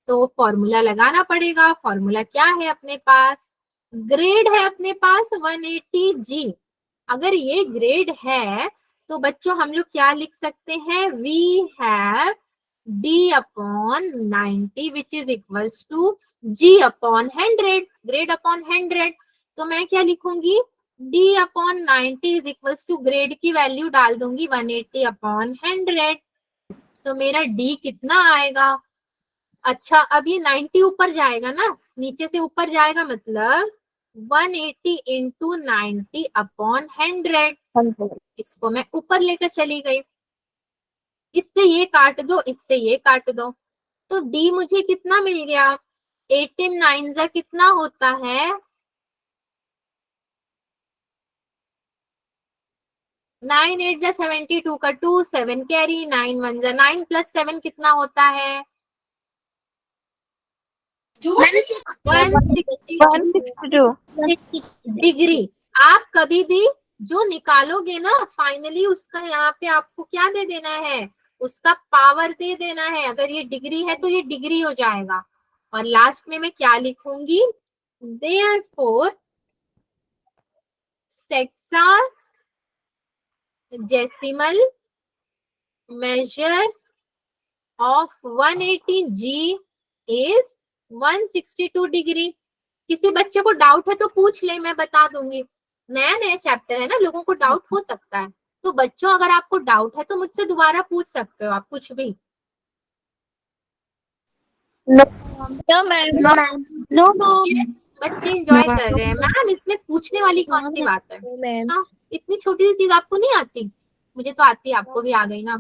तो फॉर्मूला लगाना पड़ेगा। फॉर्मूला क्या है अपने पास, ग्रेड है अपने पास 180 जी। अगर ये ग्रेड है तो बच्चों हम लोग क्या लिख सकते हैं, we have d/90 which is equals to g/100, grade upon 100। तो मैं क्या लिखूंगी, d/90 is equals to grade की वैल्यू डाल दूंगी 180/100। तो मेरा d कितना आएगा, अच्छा अब ये 90 ऊपर जाएगा ना, नीचे से ऊपर जाएगा, मतलब 180 इंटू 90/100। इसको मैं ऊपर लेकर चली गई, इससे ये काट दो, इससे ये काट दो, तो d मुझे कितना मिल गया, 18 9 जा कितना होता है, 9 8 जा 72 का 2, 7 कैरी, 9 1 जा 9 प्लस 7 कितना होता है, 162 डिग्री। आप कभी भी जो निकालोगे ना फाइनली उसका यहाँ पे आपको क्या दे देना है, उसका पावर दे देना है। अगर ये डिग्री है तो ये डिग्री हो जाएगा। और लास्ट में मैं क्या लिखूंगी, therefore sexagesimal measure of 180 G is 162 degree. किसी बच्चे को डाउट है तो पूछ ले, मैं बता दूंगी। नया नया चैप्टर है ना, लोगों को डाउट हो सकता है, तो बच्चों अगर आपको डाउट है तो मुझसे दोबारा पूछ सकते हो आप कुछ भी। No ma'am. Yes, बच्चे एंजॉय कर रहे हैं। मैम इसमें पूछने वाली कौन सी बात है, हाँ इतनी छोटी सी चीज आपको नहीं आती, मुझे तो आती है, आपको भी आ गई ना।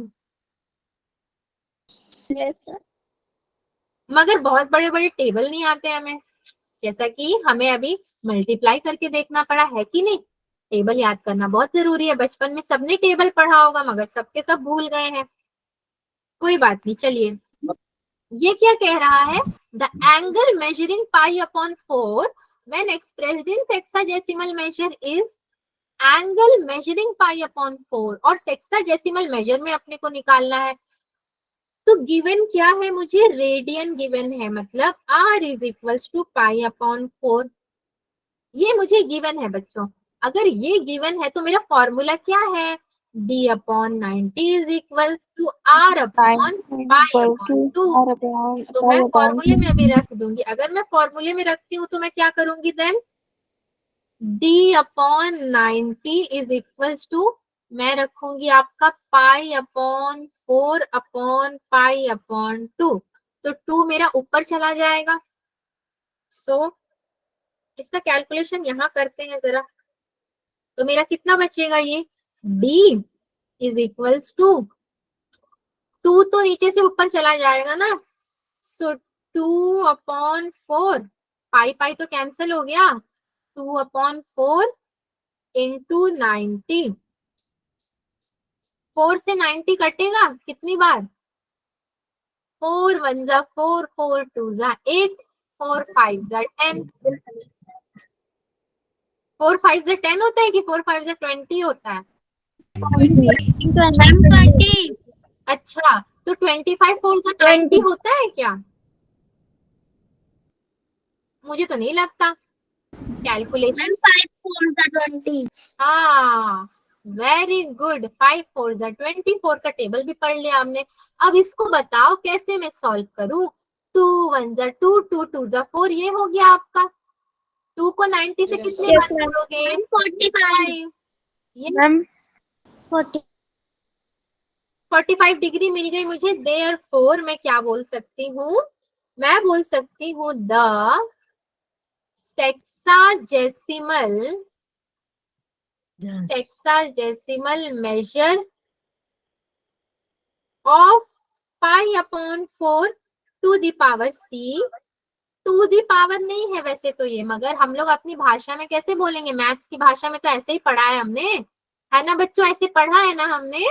मगर बहुत बड़े बड़े टेबल नहीं आते हमें, जैसा कि हमें अभी मल्टीप्लाई करके देखना पड़ा है कि नहीं। टेबल याद करना बहुत जरूरी है, बचपन में सबने टेबल पढ़ा होगा मगर सबके सब भूल गए हैं। कोई बात नहीं, चलिए ये क्या कह रहा है, the angle measuring pi upon 4 when expressed in sexagesimal measure is, angle measuring pi upon 4 और सेक्साडेसिमल मेजर में अपने को निकालना है। तो गिवन क्या है मुझे, रेडियन गिवन है, मतलब r is equals to pi upon 4, ये मुझे गिवन है बच्चों। अगर ये गिवन है तो मेरा फॉर्मूला क्या है, d upon 90 is equal to r upon pi upon 2। तो मैं फॉर्मूले में अभी रख दूंगी, अगर मैं फॉर्मूले में रखती हूँ तो मैं क्या करूंगी then, d upon 90 is equals to, मैं रखूंगी आपका pi upon 4 upon pi upon 2, तो 2 मेरा ऊपर चला जाएगा। सो इसका कैलकुलेशन यहाँ करते हैं जरा, तो मेरा कितना बचेगा, ये d इज इक्वल्स टू, 2 तो नीचे से ऊपर चला जाएगा ना, सो 2 अपॉन 4, पाई पाई तो कैंसिल हो गया, 2 अपॉन 4 इंटू 90, 4 से 90 कटेगा कितनी बार, 4 1 जा 4, 4 2 जा 8, 4 5 जा 10, 4 5 जा 10 होता है कि 4 5 जा 20 होता है। अच्छा, तो 25 4 जा 20 होता है क्या, मुझे तो नहीं लगता। कैलकुलेशन, हाँ वेरी गुड, 5 4 जा 24 का टेबल भी पढ़ लिया हमने। अब इसको बताओ कैसे मैं सॉल्व करूं, 2 1 जा 2, 2 2 जा 4, ये हो गया आपका। 2 को 90 से कितने बार जोड़ोगे, 45, ये 45 डिग्री मिल गई मुझे। देयरफॉर मैं क्या बोल सकती हूँ, मैं बोल सकती हूँ the sexagesimal measure of pi upon 4 to the power c, to the power नहीं है वैसे तो ये, मगर हम लोग अपनी भाषा में कैसे बोलेंगे, मैथ्स की भाषा में तो ऐसे ही पढ़ा है हमने, है ना बच्चों, ऐसे पढ़ा है ना हमने।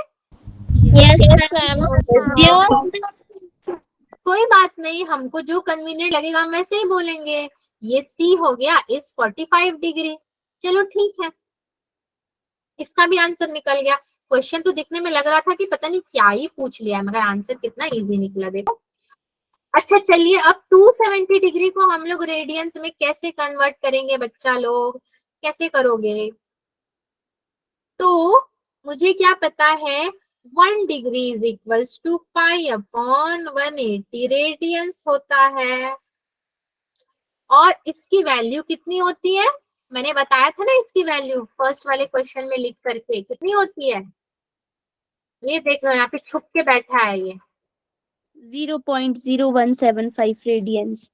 कोई बात नहीं, हमको जो कन्वीनियंट लगेगा हम वैसे ही बोलेंगे। ये c हो गया इस 45 डिग्री, चलो ठीक है, इसका भी आंसर निकल गया। क्वेश्चन तो दिखने में लग रहा था कि पता नहीं क्या ही पूछ लिया, मगर आंसर कितना इजी निकला देखो। अच्छा चलिए, अब 270 डिग्री को हम लोग रेडियंस में कैसे कन्वर्ट करेंगे बच्चा लोग, कैसे करोगे, तो मुझे क्या पता है, 1 degree is equals to pi upon 180 radians होता है, और इसकी वैल्यू कितनी होती है, मैंने बताया था ना इसकी वैल्यू फर्स्ट वाले क्वेश्चन में लिख करके, कितनी होती है, ये देख लो यहाँ पे छुप के बैठा है ये, 0.0175 radiance.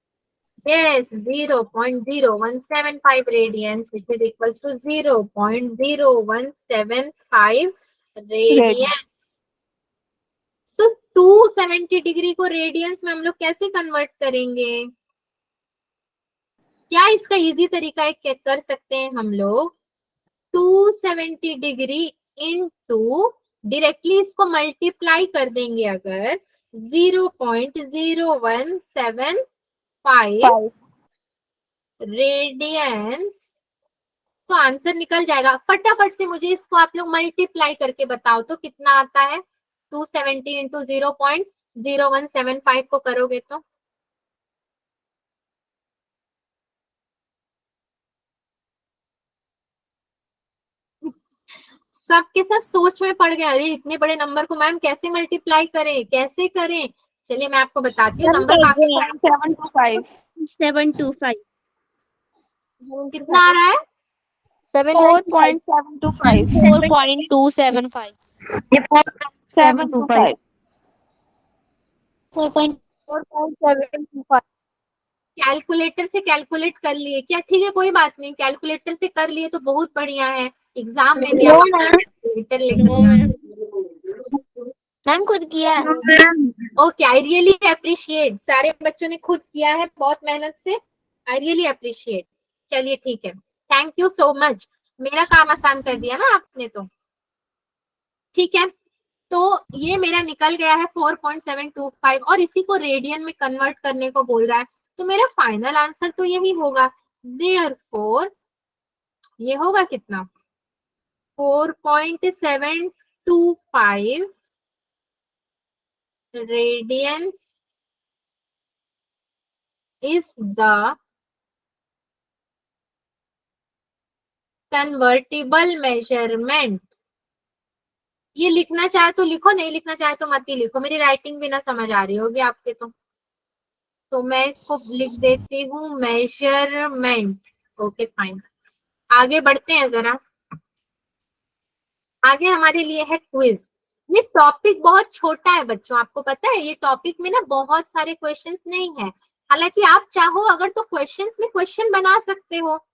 yes 0.0175 radians which is equals to 0.0175 radians। so 270 degree को रेडियंस में हम लोग कैसे कन्वर्ट करेंगे, क्या इसका इजी तरीका है, क्या कर सकते हैं हम लोग, 270 डिग्री इनटू डायरेक्टली इसको मल्टीप्लाई कर देंगे अगर 0.0175 रेडियंस, तो आंसर निकल जाएगा। फटाफट से मुझे इसको आप लोग मल्टीप्लाई करके बताओ तो कितना आता है, 270 इंटू 0.0175 को करोगे तो सबके सब सोच में पड़ गए, अरे इतने बड़े नंबर को मैम कैसे मल्टीप्लाई करें, कैसे करें। चलिए मैं आपको बताती हूँ, नंबर काफी 725 कितना आ रहा है, 4.275 कैलकुलेटर से कैलकुलेट कर लिए क्या, ठीक है कोई बात नहीं, कैलकुलेटर से कर लिए तो बहुत बढ़िया है, एग्जाम में भी कैलकुलेटर लेके मैम खुद किया ओके, आई रियली अप्रिशिएट, सारे बच्चों ने खुद किया है बहुत मेहनत से, आई रियली अप्रिशिएट। चलिए ठीक है, थैंक यू सो मच, मेरा काम आसान कर दिया ना आपने तो। ठीक है, तो ये मेरा निकल गया है 4.725 और इसी को रेडियन में कन्वर्ट करने को बोल रहा है, तो मेरा फाइनल आंसर तो यही होगा। देयरफॉर ये होगा कितना, 4.725 radiance is the convertible measurement। ये लिखना चाहे तो लिखो, नहीं लिखना चाहे तो मत ही लिखो, मेरी राइटिंग भी ना समझ आ रही होगी आपके तो मैं इसको लिख देती हूँ मेजरमेंट। ओके फाइन, आगे बढ़ते हैं जरा। आगे हमारे लिए है क्विज। ये टॉपिक बहुत छोटा है बच्चों, आपको पता है ये टॉपिक में ना बहुत सारे क्वेश्चंस नहीं है। हालांकि आप चाहो अगर तो क्वेश्चंस में क्वेश्चन बना सकते हो,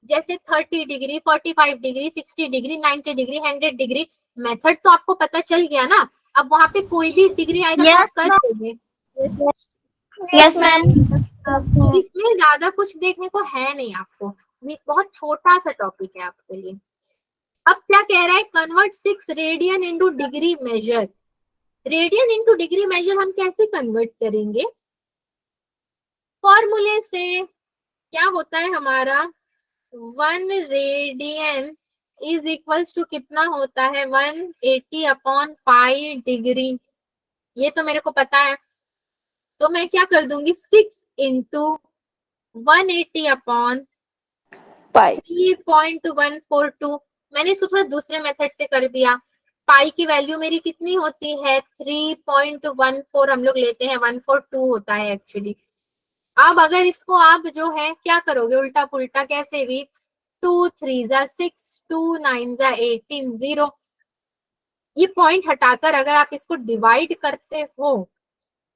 जैसे 30 degree, 45 degree, 60 degree, 90 degree, 100 degree. Method तो आपको पता चल गया ना, अब वहां पे कोई भी डिग्री आएगा तो आप कर दोगे। Yes ma'am. तो इसमें ज्यादा कुछ देखने को है नहीं आपको, ये बहुत छोटा सा टॉपिक है आपके लिए। अब क्या कह रहा है, convert 6 radian into degree measure. Radian into degree measure हम कैसे कन्वर्ट करेंगे, फॉर्मूले से क्या होता है हमारा, 1 रेडियन इज इक्वल्स टू कितना होता है, 180 अपॉन पाई डिग्री। ये तो मेरे को पता है, तो मैं क्या कर दूंगी, 6 इंटू 180 अपॉन 3.142। मैंने इसको थोड़ा दूसरे मेथड से कर दिया। पाई की वैल्यू मेरी कितनी होती है, 3.14 हम लोग लेते हैं, 142 होता है एक्चुअली। अब अगर इसको आप जो है क्या करोगे, उल्टा पुल्टा कैसे भी, 2 3 जा 6, 2 9 जा 18, 0। ये पॉइंट हटाकर अगर आप इसको डिवाइड करते हो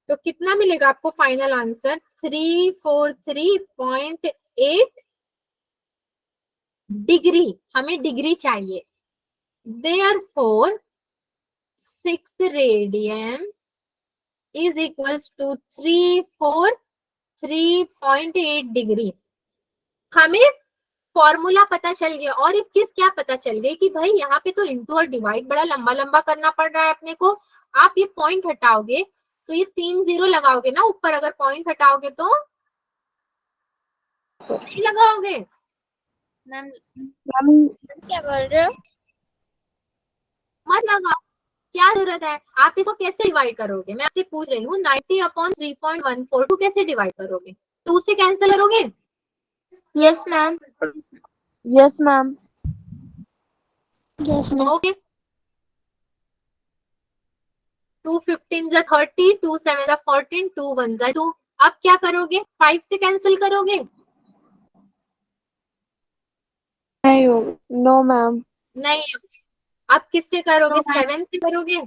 तो कितना मिलेगा आपको फाइनल आंसर, 343.8 डिग्री। हमें डिग्री चाहिए, therefore 6 radian is equals to 343.8 degree. हमें फॉर्मूला पता चल गया, और एक चीज क्या पता चल गई कि भाई यहाँ पे तो इंटू और डिवाइड बड़ा लंबा लंबा करना पड़ रहा है अपने को। आप ये पॉइंट हटाओगे तो ये 3 0 लगाओगे ना ऊपर, अगर पॉइंट हटाओगे तो नहीं लगाओगे। मैम क्या बोल रहे हो? मत लगाओ, क्या जरूरत है, आप इसको कैसे डिवाइड करोगे, मैं आपसे पूछ रही हूँ। 90 अपॉन 3.142 कैसे डिवाइड करोगे, 2 से कैंसिल करोगे। Yes ma'am. Yes ma'am. Yes ma'am. Okay, 2 15 जा 30, 2 7 जा 14, 2 1 जा 2। अब क्या करोगे, 5 से कैंसिल करोगे, नो मैम। नहीं। अब किससे करोगे, 7 से करोगे।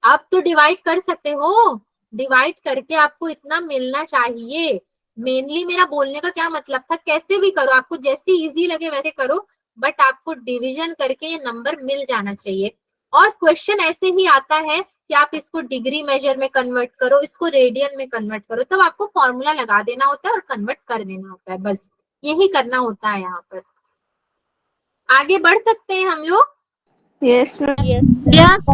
आप तो डिवाइड कर सकते हो, डिवाइड करके आपको इतना मिलना चाहिए। मेनली मेरा बोलने का क्या मतलब था, कैसे भी करो, आपको जैसे इजी लगे वैसे करो, बट आपको डिवीजन करके ये नंबर मिल जाना चाहिए। और क्वेश्चन ऐसे ही आता है कि आप इसको डिग्री मेजर में कन्वर्ट करो, इसको रेडियन में कन्वर्ट करो, तब आपको फॉर्मूला लगा देना होता है और कन्वर्ट कर देना होता है, बस यही करना होता है यहाँ पर। आगे बढ़ सकते हैं हम लोग। Yes ma'am. Yes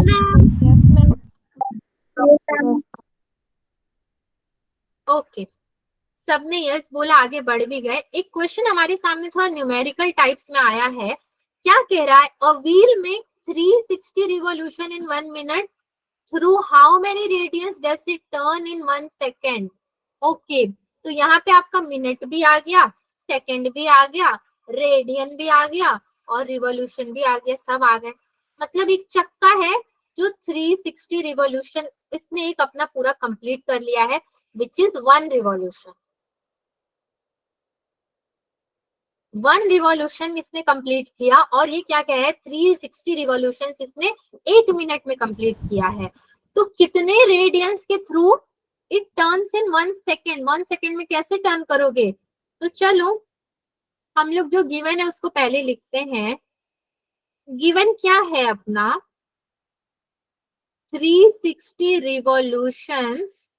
ma'am. Okay, सबने यस बोला, आगे बढ़ भी गए। एक क्वेश्चन हमारे सामने थोड़ा न्यूमेरिकल टाइप्स में आया है। क्या कह रहा है, अ व्हील में 360 revolution in 1 minute, through how many radians does it turn in 1 second. Okay, तो यहाँ पे आपका मिनट भी आ गया, सेकेंड भी आ गया, रेडियन भी आ गया और रिवॉल्यूशन भी आ गया, सब आ गए। मतलब एक चक्का है जो 360 रिवॉल्यूशन इसने एक अपना पूरा कंप्लीट कर लिया है, विच इज 1 रिवॉल्यूशन। 1 रिवॉल्यूशन इसने कंप्लीट किया, और ये क्या कह रहा है, 360 रिवॉल्यूशन इसने 1 मिनट में कंप्लीट किया है। तो कितने रेडियंस के through it turns in 1 second, 1 second में कैसे टर्न करोगे। तो चलो हम लोग जो गिवन है उसको पहले लिखते हैं। गिवन क्या है अपना, 360 revolutions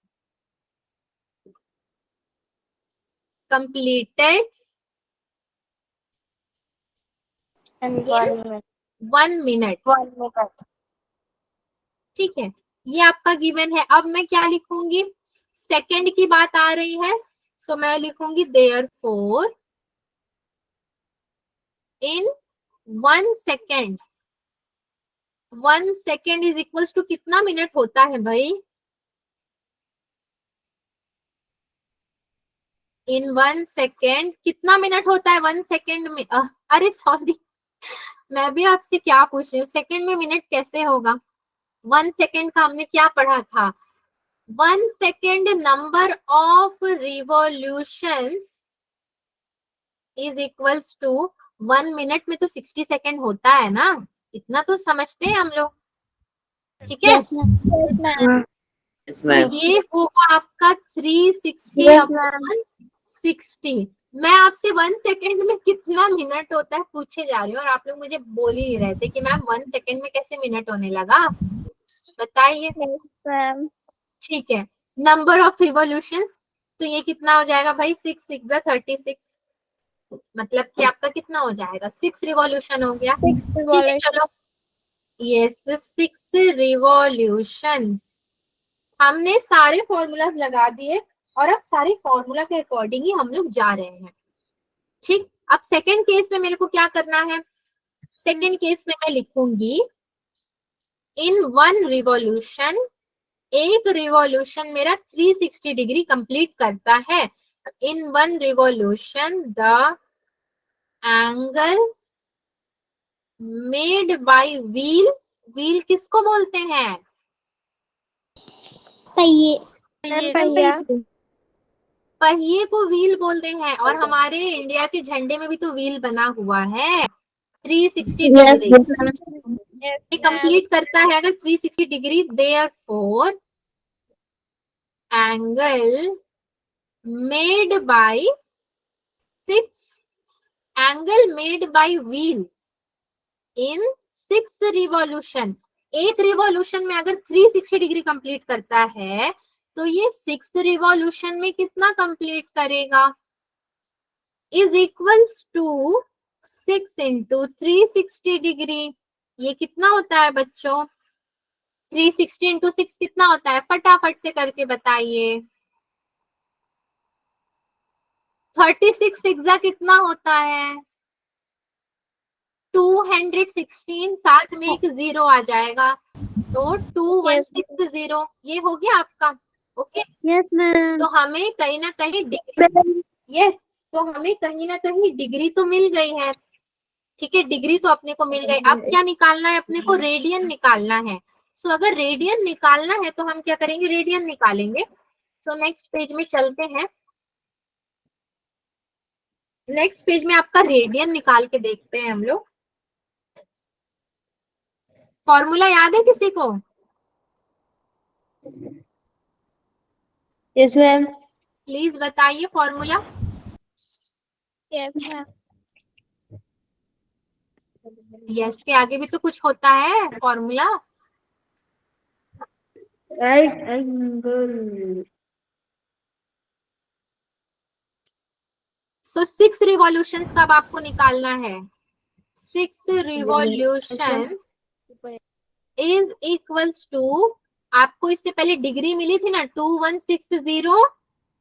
completed And in 1 1 minute. minute. 1 minute. ठीक है, ये आपका गिवन है। अब मैं क्या लिखूंगी, सेकंड की बात आ रही है, सो मैं लिखूंगी therefore in 1 second, 1 second is equals to कितना मिनट होता है भाई? इन 1 सेकेंड कितना मिनट होता है 1 सेकेंड में? अरे सॉरी, मैं भी आपसे क्या पूछ रही हूँ, सेकेंड में मिनट कैसे होगा? 1 सेकेंड का हमने क्या पढ़ा था? 1 second number of revolutions is equals to 1 minute में तो 60 सेकेंड होता है ना, इतना तो समझते हैं हम लोग, ठीक है? Yes, ma'am. Yes, ma'am. तो ये होगा आपका 360 Yes, अपॉन 60। मैं आपसे 1 सेकेंड में कितना मिनट होता है पूछे जा रही हूँ और आप लोग मुझे बोल ही नहीं रहे थे कि मैम 1 सेकेंड में कैसे मिनट होने लगा, बताइए। Yes, ma'am. ठीक है, नंबर ऑफ रिवॉल्यूशंस, तो ये कितना हो जाएगा भाई? 6 6 36, मतलब कि आपका कितना हो जाएगा? 6 रिवॉल्यूशन हो गया। 6 ठीक है, revolution. चलो, यस 6 रिवॉल्यूशंस। हमने सारे फॉर्मूलाज लगा दिए और अब सारे फॉर्मूला के अकॉर्डिंग ही हम लोग जा रहे हैं। ठीक, अब सेकंड केस में मेरे को क्या करना है? सेकंड केस में मैं लिखूंगी इन 1 रिवॉल्यूशन, एक रिवॉल्यूशन मेरा 360 डिग्री कंप्लीट करता है। इन 1 revolution the angle made by wheel, wheel किसको बोलते हैं? पहिए. पहिया. पहिए को व्हील बोलते हैं, और हमारे इंडिया के झंडे में भी तो व्हील बना हुआ है 360 Yes, degree. yes, ma'am. Yes, ये ma'am. कंप्लीट करता है अगर 360 degree, therefore angle made by 6, angle made by wheel in 6 revolution, एक रिवॉल्यूशन में अगर 360 डिग्री कंप्लीट करता है तो ये 6 रिवॉल्यूशन में कितना कंप्लीट करेगा? Is equals to 6 into 360 degree. ये कितना होता है बच्चों? 360 इंटू 6 कितना होता है? फटाफट से करके बताइए। 36 एग्जा कितना होता है? 216, साथ में एक 0 आ जाएगा तो 2160, ये हो गया आपका। Okay, Yes, ma'am. तो हमें कहीं ना कहीं डिग्री, यस, तो हमें कहीं ना कहीं डिग्री तो मिल गई है। ठीक है, डिग्री तो अपने को मिल गई। अब क्या निकालना है अपने को? रेडियन निकालना है। सो अगर रेडियन निकालना है तो हम क्या करेंगे? रेडियन निकालेंगे। सो नेक्स्ट पेज में चलते हैं। नेक्स्ट पेज में आपका रेडियन निकाल के देखते हैं हम लोग। फॉर्मूला याद है किसी को? Yes, ma'am. प्लीज बताइए फॉर्मूला। Yes, ma'am. यस के आगे भी तो कुछ होता है फॉर्मूला। Right angle. सो 6 रिवॉल्यूशंस का अब आपको निकालना है। 6 रिवॉल्यूशंस इज इक्वल्स टू, आपको इससे पहले डिग्री मिली थी ना, 2160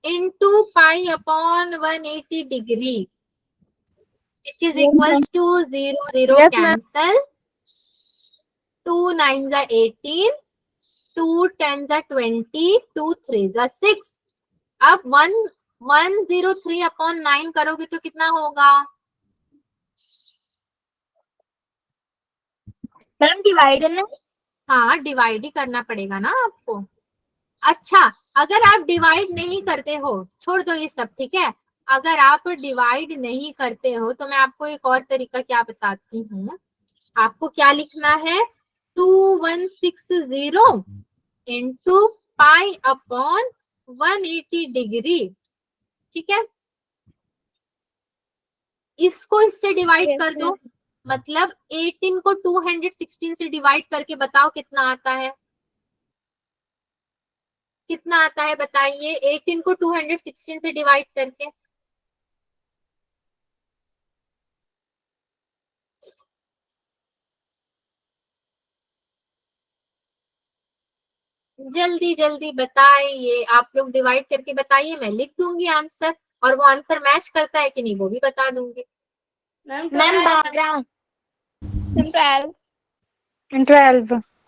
into pi upon 180 degree, which is equals to 0 0 Yes, ma'am. cancel, 2 9s are 18, 2 10s are 20, 2 3s are 6। अब 103 अपॉन 9 करोगे तो कितना होगा? मैम डिवाइड है ना? हाँ, डिवाइड ही करना पड़ेगा ना आपको। अच्छा, अगर आप डिवाइड नहीं करते हो, छोड़ दो ये सब, ठीक है। अगर आप डिवाइड नहीं करते हो तो मैं आपको एक और तरीका क्या बताती हूँ। आपको क्या लिखना है? 2160 इंटू पाई अपॉन 180 डिग्री, ठीक है। इसको इससे डिवाइड कर दो, मतलब 18 को 216 से डिवाइड करके बताओ कितना आता है। कितना आता है बताइए 18 को 216 से डिवाइड करके। जल्दी जल्दी बताइए, आप लोग डिवाइड करके बताइए, मैं लिख दूंगी आंसर, और वो आंसर मैच करता है कि नहीं वो भी बता दूंगी। मैम 12 12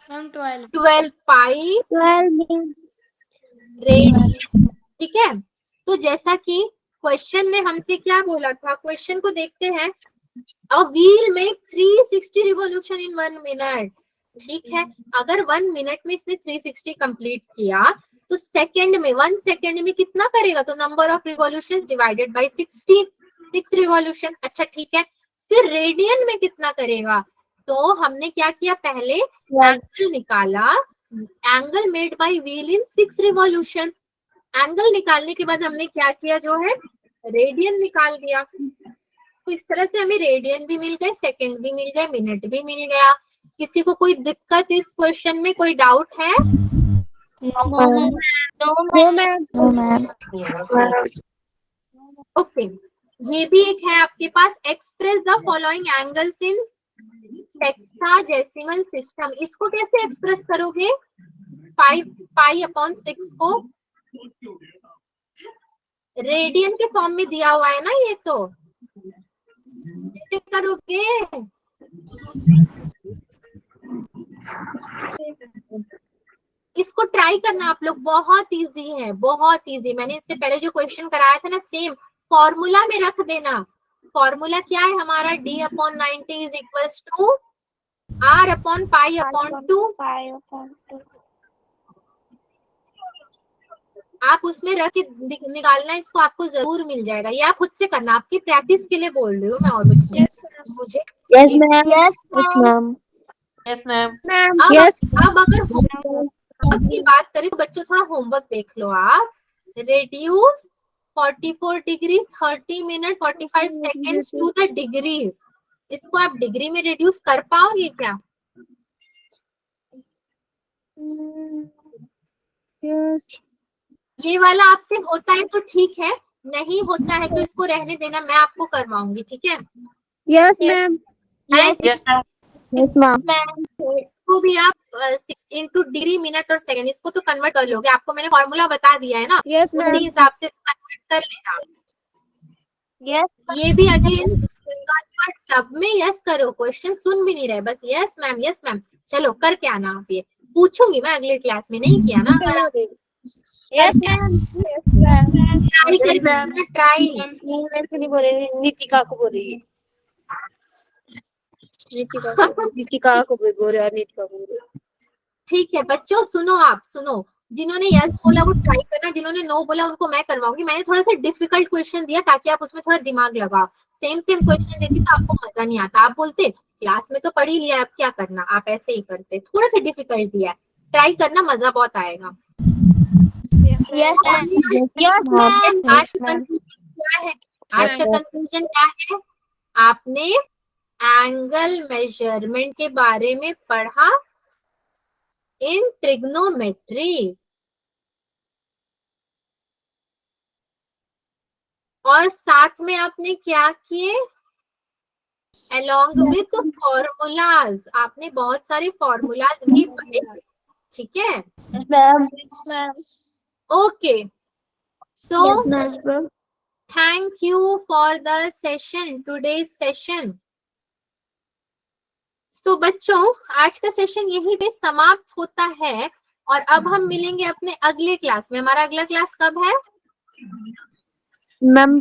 मैम 12 12 पाई 12 रेडियन, ठीक है। तो जैसा कि क्वेश्चन ने हमसे क्या बोला था, क्वेश्चन को देखते हैं। A wheel make 360 revolution in 1 minute, ठीक है। अगर 1 मिनट में इसने 360 कंप्लीट किया तो सेकंड में 1 सेकंड में कितना करेगा, तो number of revolution divided by 60, 6 revolution. अच्छा ठीक है, फिर रेडियन में कितना करेगा, तो हमने क्या किया, पहले एंगल निकाला, angle made by wheel in 6 revolution. Angle निकालने के बाद हमने क्या किया, जो है रेडियन निकाल दिया। तो इस तरह से हमें रेडियन भी मिल गए, सेकंड भी मिल गए, मिनट भी मिल गया। किसी को कोई दिक्कत इस क्वेश्चन में, कोई डाउट है? ओके, ये भी एक है आपके पास, express the following angles in sexagesimal system. इसको कैसे एक्सप्रेस करोगे, 5 पाई अपॉन 6 को रेडियन के फॉर्म में दिया हुआ है ना, ये तो कैसे करोगे? इसको ट्राई करना आप लोग, बहुत इजी है, बहुत इजी। मैंने इससे पहले जो क्वेश्चन कराया था ना, सेम फॉर्मूला में रख देना। फॉर्मूला क्या है हमारा, d upon 90 is equals to r upon pi upon 2। आप उसमें रख के निकालना, इसको आपको जरूर मिल जाएगा। ये आप खुद से करना, आपकी प्रैक्टिस के लिए बोल रही हूँ मैं, और कुछ नहीं। मुझे yes ma'am, yes ma'am, Yes, ma'am. अब अगर होमवर्क की बात करें तो बच्चों थोड़ा होमवर्क देख लो आप। Reduce 44 degree 30 minute 45 seconds to the degrees, इसको आप डिग्री में रिड्यूस कर पाओगे क्या? ये वाला आपसे होता है तो ठीक है, नहीं होता है तो इसको रहने देना, मैं आपको करवाऊंगी, ठीक है। Yes ma'am, Yes, ma'am. Yes ma'am, इसको भी आप 6 इंटू डिग्री मिनट और सेकंड, इसको तो कन्वर्ट कर लोगे, आपको मैंने फॉर्मूला बता दिया है ना, यस मैम, उसी हिसाब से कन्वर्ट कर लेना। यस ये भी अगेन कन्वर्ट, सब में यस करो, क्वेश्चन सुन भी नहीं रहे, बस यस मैम। चलो करके आना आप, ये पूछूंगी मैं अगले क्लास में, नहीं किया ना अगर आप yes ma'am try Yes, ma'am. करके, ट्राई। नहीं बोले, नीतिका को बोलेगी, नीतिका को बोल रहे, नीतिका को बोल रहे। ठीक है बच्चों, सुनो, आप सुनो, जिन्होंने यस बोला वो ट्राई करना, जिन्होंने नो बोला उनको मैं करवाऊंगी। मैंने थोड़ा सा डिफिकल्ट क्वेश्चन दिया ताकि आप उसमें थोड़ा दिमाग लगाओ। सेम क्वेश्चन देती तो आपको मजा नहीं आता, आप बोलते क्लास में तो पढ़ ही लिया, अब क्या करना, आप ऐसे ही करते। थोड़ा सा डिफिकल्ट दिया है, ट्राई करना, मजा बहुत आएगा। यस मैम, यस मैम, आज का कंक्लूजन क्या है, आज का कंक्लूजन क्या है, आपने एंगल मेजरमेंट के बारे में पढ़ा इन ट्रिग्नोमेट्री, और साथ में आपने क्या किए, along with फॉर्मूलाज, आपने बहुत सारे फॉर्मूलाज भी पढ़े, ठीक है। Ma'am, okay, so thank you for the session, today's session. तो बच्चों आज का सेशन यहीं पे समाप्त होता है, और अब हम मिलेंगे अपने अगले क्लास में। हमारा अगला क्लास कब है मैम